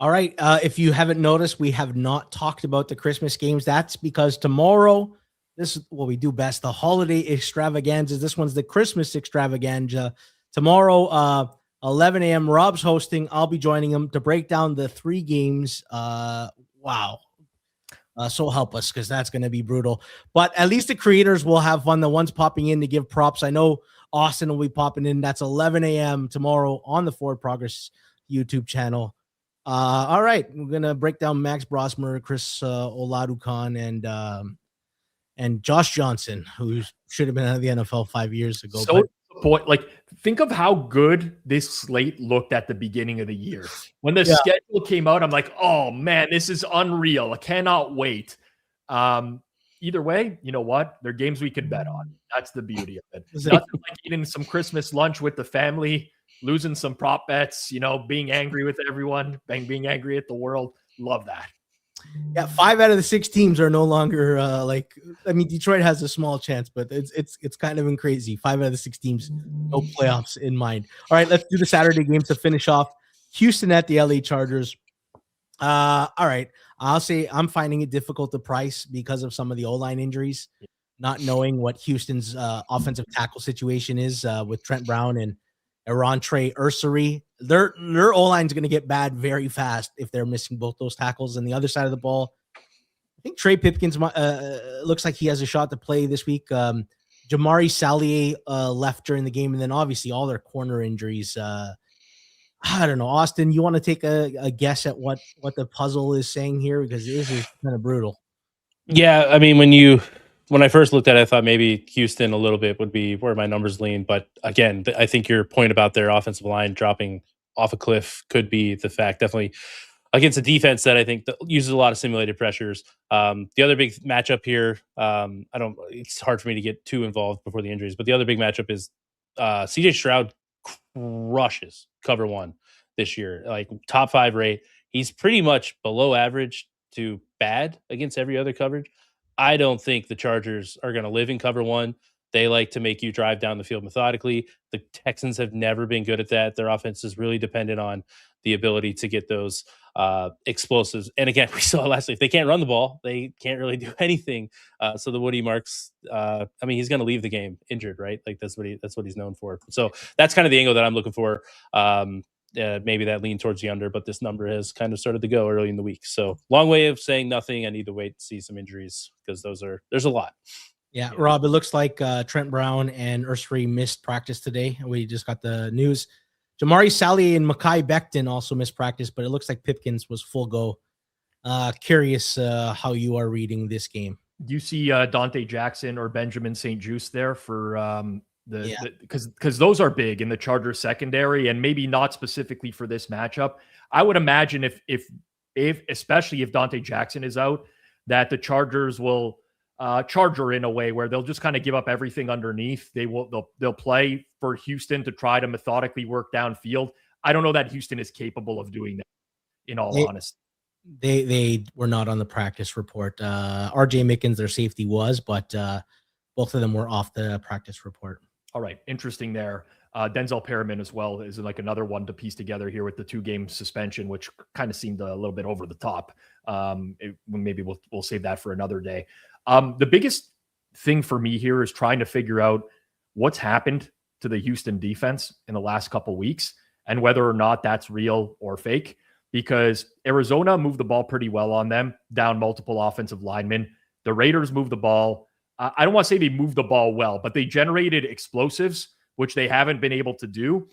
All right. If you haven't noticed, we have not talked about the Christmas games. That's because tomorrow, this is what we do best, the holiday extravaganza. This one's the Christmas extravaganza. Tomorrow, 11 a.m., Rob's hosting. I'll be joining him to break down the 3 games. Wow. So help us, because that's going to be brutal. But at least the creators will have fun. The ones popping in to give props. I know Austin will be popping in. That's 11 a.m. tomorrow on the Forward Progress YouTube channel. All right. We're going to break down Max Brosmer, Chris Oladukan, and Josh Johnson, who should have been out of the NFL 5 years ago. So, think of how good this slate looked at the beginning of the year. When the schedule came out, I'm like, oh man, this is unreal. I cannot wait. Either way, you know what? They're games we could bet on. That's the beauty of it. Nothing like eating some Christmas lunch with the family, losing some prop bets, being angry with everyone, being angry at the world. Love that. Yeah, 5 out of the 6 teams are no longer Detroit has a small chance, but it's kind of been crazy. 5 out of the 6 teams, no playoffs in mind. All right, let's do the Saturday games to finish off. Houston at the LA Chargers. All right, I'll say I'm finding it difficult to price because of some of the O-line injuries, not knowing what Houston's offensive tackle situation is with Trent Brown and Erontre Ursary. Their O-line is going to get bad very fast if they're missing both those tackles. And the other side of the ball, I think Trey Pipkins looks like he has a shot to play this week. Jamari Sallier left during the game, and then obviously all their corner injuries. I don't know. Austin, you want to take a guess at what the puzzle is saying here? Because this is kind of brutal. Yeah, I mean, when I first looked at it, I thought maybe Houston a little bit would be where my numbers lean. But again, I think your point about their offensive line dropping off a cliff could be the fact. Definitely against a defense that I think that uses a lot of simulated pressures. The other big matchup here, it's hard for me to get too involved before the injuries, but the other big matchup is CJ Stroud crushes cover 1 this year, like top 5 rate. He's pretty much below average to bad against every other coverage. I don't think the Chargers are going to live in cover 1. They like to make you drive down the field methodically. The Texans have never been good at that. Their offense is really dependent on the ability to get those explosives. And again, we saw last week, if they can't run the ball, they can't really do anything. So the Woody Marks, he's going to leave the game injured, right? Like that's what he's known for. So that's kind of the angle that I'm looking for. Maybe that lean towards the under, but this number has kind of started to go early in the week. So long way of saying nothing. I need to wait to see some injuries because there's a lot. Yeah, Rob, it looks like Trent Brown and Ursary missed practice today. We just got the news. Jamari Sallier and Mekhi Becton also missed practice, but it looks like Pipkins was full go. Curious how you are reading this game. Do you see Dante Jackson or Benjamin St. Juste there for because those are big in the Chargers secondary, and maybe not specifically for this matchup. I would imagine if especially if Dante Jackson is out, that the Chargers will charger in a way where they'll just kind of give up everything underneath. They'll play for Houston to try to methodically work downfield. I don't know that Houston is capable of doing that, in all honesty. They were not on the practice report. RJ Mickens, their safety, was, but both of them were off the practice report. All right. Interesting there. Denzel Perriman as well is like another one to piece together here with the 2-game suspension, which kind of seemed a little bit over the top. Maybe we'll save that for another day. The biggest thing for me here is trying to figure out what's happened to the Houston defense in the last couple weeks and whether or not that's real or fake, because Arizona moved the ball pretty well on them, down multiple offensive linemen. The Raiders moved the ball. I don't want to say they moved the ball well, but they generated explosives, which they haven't been able to do.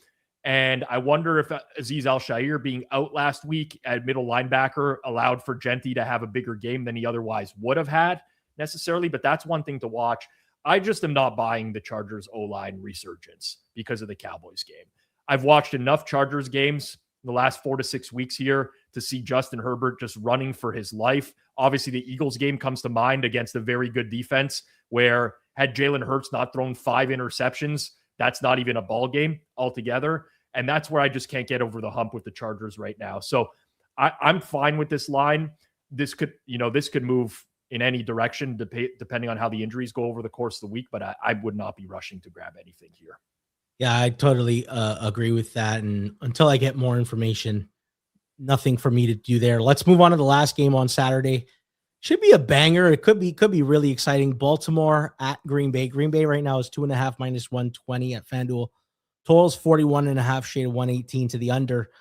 And I wonder if Azeez Al-Shaair being out last week at middle linebacker allowed for Genty to have a bigger game than he otherwise would have had necessarily. But that's one thing to watch. I just am not buying the Chargers O-line resurgence because of the Cowboys game. I've watched enough Chargers games in the last 4 to 6 weeks here to see Justin Herbert just running for his life. Obviously, the Eagles game comes to mind against a very good defense where had Jalen Hurts not thrown 5 interceptions, that's not even a ball game altogether. And that's where I just can't get over the hump with the Chargers right now. So I'm fine with this line. This could move in any direction depending on how the injuries go over the course of the week, but I would not be rushing to grab anything here. Yeah, I totally agree with that. And until I get more information, nothing for me to do there. Let's move on to the last game on Saturday. Should be a banger. It could be really exciting. Baltimore at Green Bay. Green Bay right now is 2.5 minus 120 at FanDuel. Totals 41.5, shade of 118 to the under.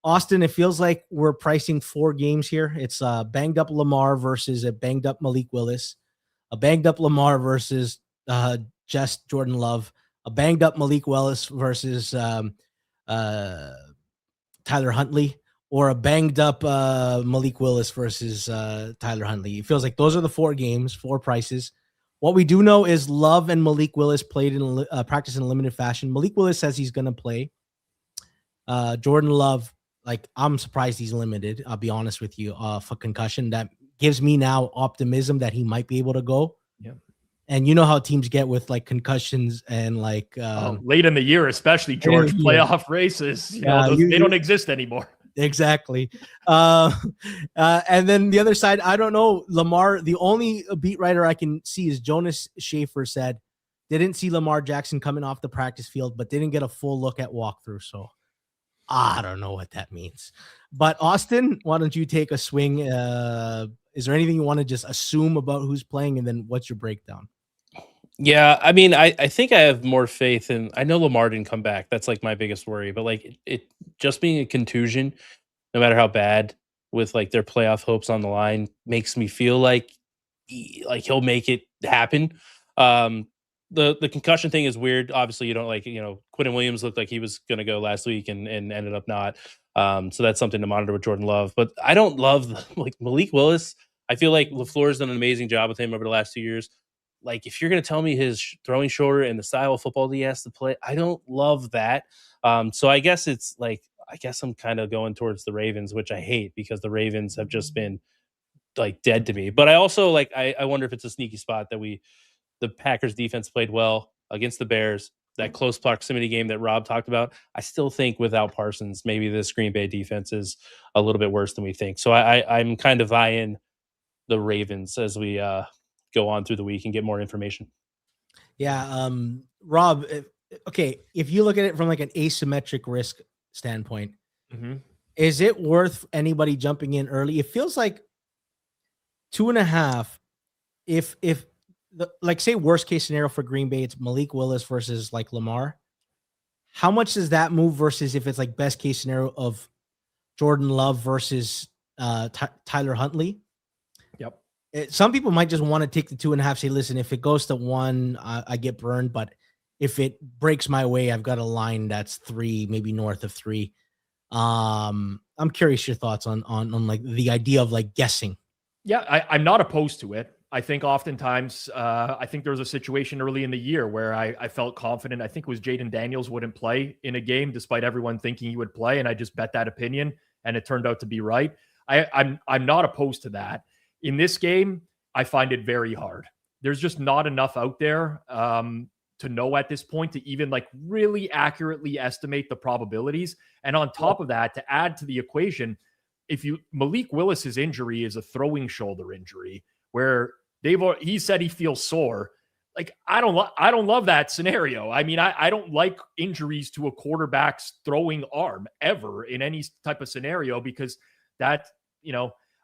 Austin, it feels like we're pricing 4 games here. It's banged up Lamar versus a banged up Malik Willis, a banged up Lamar versus just Jordan Love, a banged up Malik Willis versus Tyler Huntley, or a banged up Malik Willis versus Tyler Huntley. It feels like those are the 4 games, 4 prices. What we do know is Love and Malik Willis played in practice in a limited fashion. Malik Willis says he's going to play. Jordan Love, like, I'm surprised he's limited. I'll be honest with you, for concussion. That gives me now optimism that he might be able to go. Yeah. And you know how teams get with like concussions and like late in the year, especially George, playoff races. They don't exist anymore. Exactly. And then the other side, I don't know. Lamar, the only beat writer I can see is Jonas Schaefer said, didn't see Lamar Jackson coming off the practice field, but didn't get a full look at walkthrough. So I don't know what that means. But Austin, why don't you take a swing? Is there anything you want to just assume about who's playing? And then what's your breakdown? Yeah, I mean, I think I have more faith in. I know Lamar didn't come back. That's like my biggest worry. But like it just being a contusion, no matter how bad, with like their playoff hopes on the line, makes me feel like he'll make it happen. The concussion thing is weird. Obviously, you don't Quentin Williams looked like he was going to go last week and ended up not. So that's something to monitor with Jordan Love. But I don't love Malik Willis. I feel like LaFleur's done an amazing job with him over the last 2 years. Like, if you're going to tell me his throwing shoulder and the style of football that he has to play, I don't love that. So I guess it's like, I'm kind of going towards the Ravens, which I hate because the Ravens have just been like dead to me. But I also I wonder if it's a sneaky spot that the Packers defense played well against the Bears, that close proximity game that Rob talked about. I still think without Parsons, maybe this Green Bay defense is a little bit worse than we think. So I'm kind of eyeing the Ravens as we go on through the week and get more information. Yeah. Rob, if you look at it from like an asymmetric risk standpoint, is it worth anybody jumping in early? It feels like 2.5. If say worst case scenario for Green Bay, it's Malik Willis versus like Lamar. How much does that move versus if it's like best case scenario of Jordan Love versus Tyler Huntley? Yep. Some people might just want to take the 2.5. Say, listen, if it goes to 1, I get burned. But if it breaks my way, I've got a line that's 3, maybe north of 3. I'm curious your thoughts on like the idea of like guessing. Yeah, I'm not opposed to it. I think oftentimes, I think there was a situation early in the year where I felt confident. I think it was Jaden Daniels wouldn't play in a game despite everyone thinking he would play. And I just bet that opinion and it turned out to be right. I'm not opposed to that. In this game, I find it very hard. There's just not enough out there to know at this point to even like really accurately estimate the probabilities. And on top of that, to add to the equation, Malik Willis's injury is a throwing shoulder injury where he said he feels sore. Like, I don't love that scenario. I mean, I don't like injuries to a quarterback's throwing arm ever in any type of scenario because that,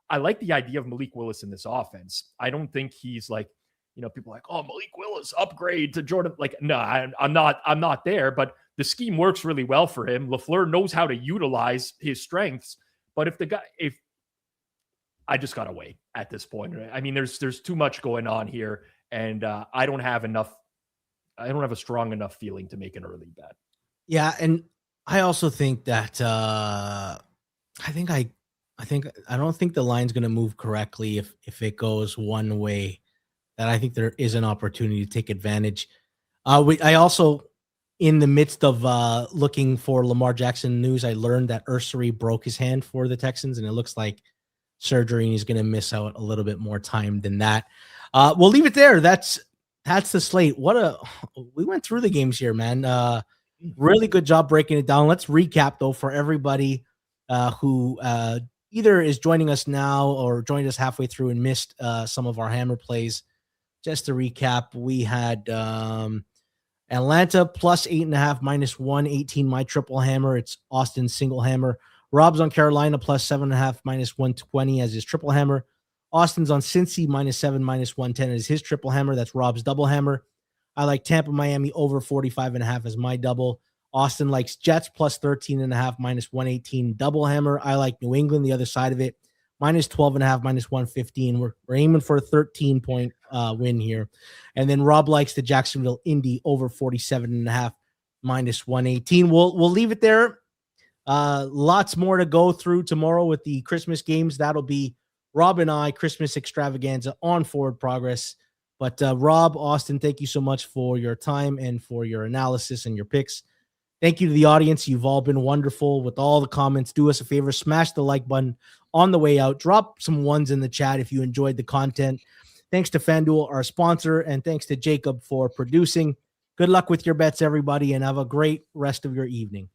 I like the idea of Malik Willis in this offense. I don't think he's like, people are like, oh, Malik Willis upgrade to Jordan. Like, no, I'm not there, but the scheme works really well for him. LaFleur knows how to utilize his strengths, but if I just got to wait at this point. I mean, there's too much going on here, and I don't have a strong enough feeling to make an early bet. Yeah, and I also think that I don't think the line's going to move correctly if it goes one way. That I think there is an opportunity to take advantage. I also, in the midst of looking for Lamar Jackson news, I learned that Ursary broke his hand for the Texans, and it looks like surgery, and he's going to miss out a little bit more time than that. We'll leave it there. That's the slate. We went through the games here, man. Really good job breaking it down. Let's recap though for everybody who either is joining us now or joined us halfway through and missed some of our hammer plays. Just to recap, we had Atlanta plus 8.5 minus 118. My triple hammer. It's Austin's single hammer. Rob's on Carolina plus 7.5 minus 120 as his triple hammer. Austin's on Cincy minus 7 minus 110 as his triple hammer. That's Rob's double hammer. I like Tampa, Miami over 45.5 as my double. Austin likes Jets plus 13.5 minus 118 double hammer. I like New England, the other side of it, minus 12.5 minus 115. We're aiming for a 13-point win here. And then Rob likes the Jacksonville Indy over 47.5 minus 118. We'll leave it there. Lots more to go through tomorrow with the Christmas games. That'll be Rob and I Christmas extravaganza on Forward Progress. But Rob, Austin, thank you so much for your time and for your analysis and your picks. Thank you to the audience. You've all been wonderful with all the comments. Do us a favor, smash the like button on the way out. Drop some ones in the chat if you enjoyed the content. Thanks to FanDuel, our sponsor, and thanks to Jacob for producing. Good luck with your bets, everybody, and have a great rest of your evening.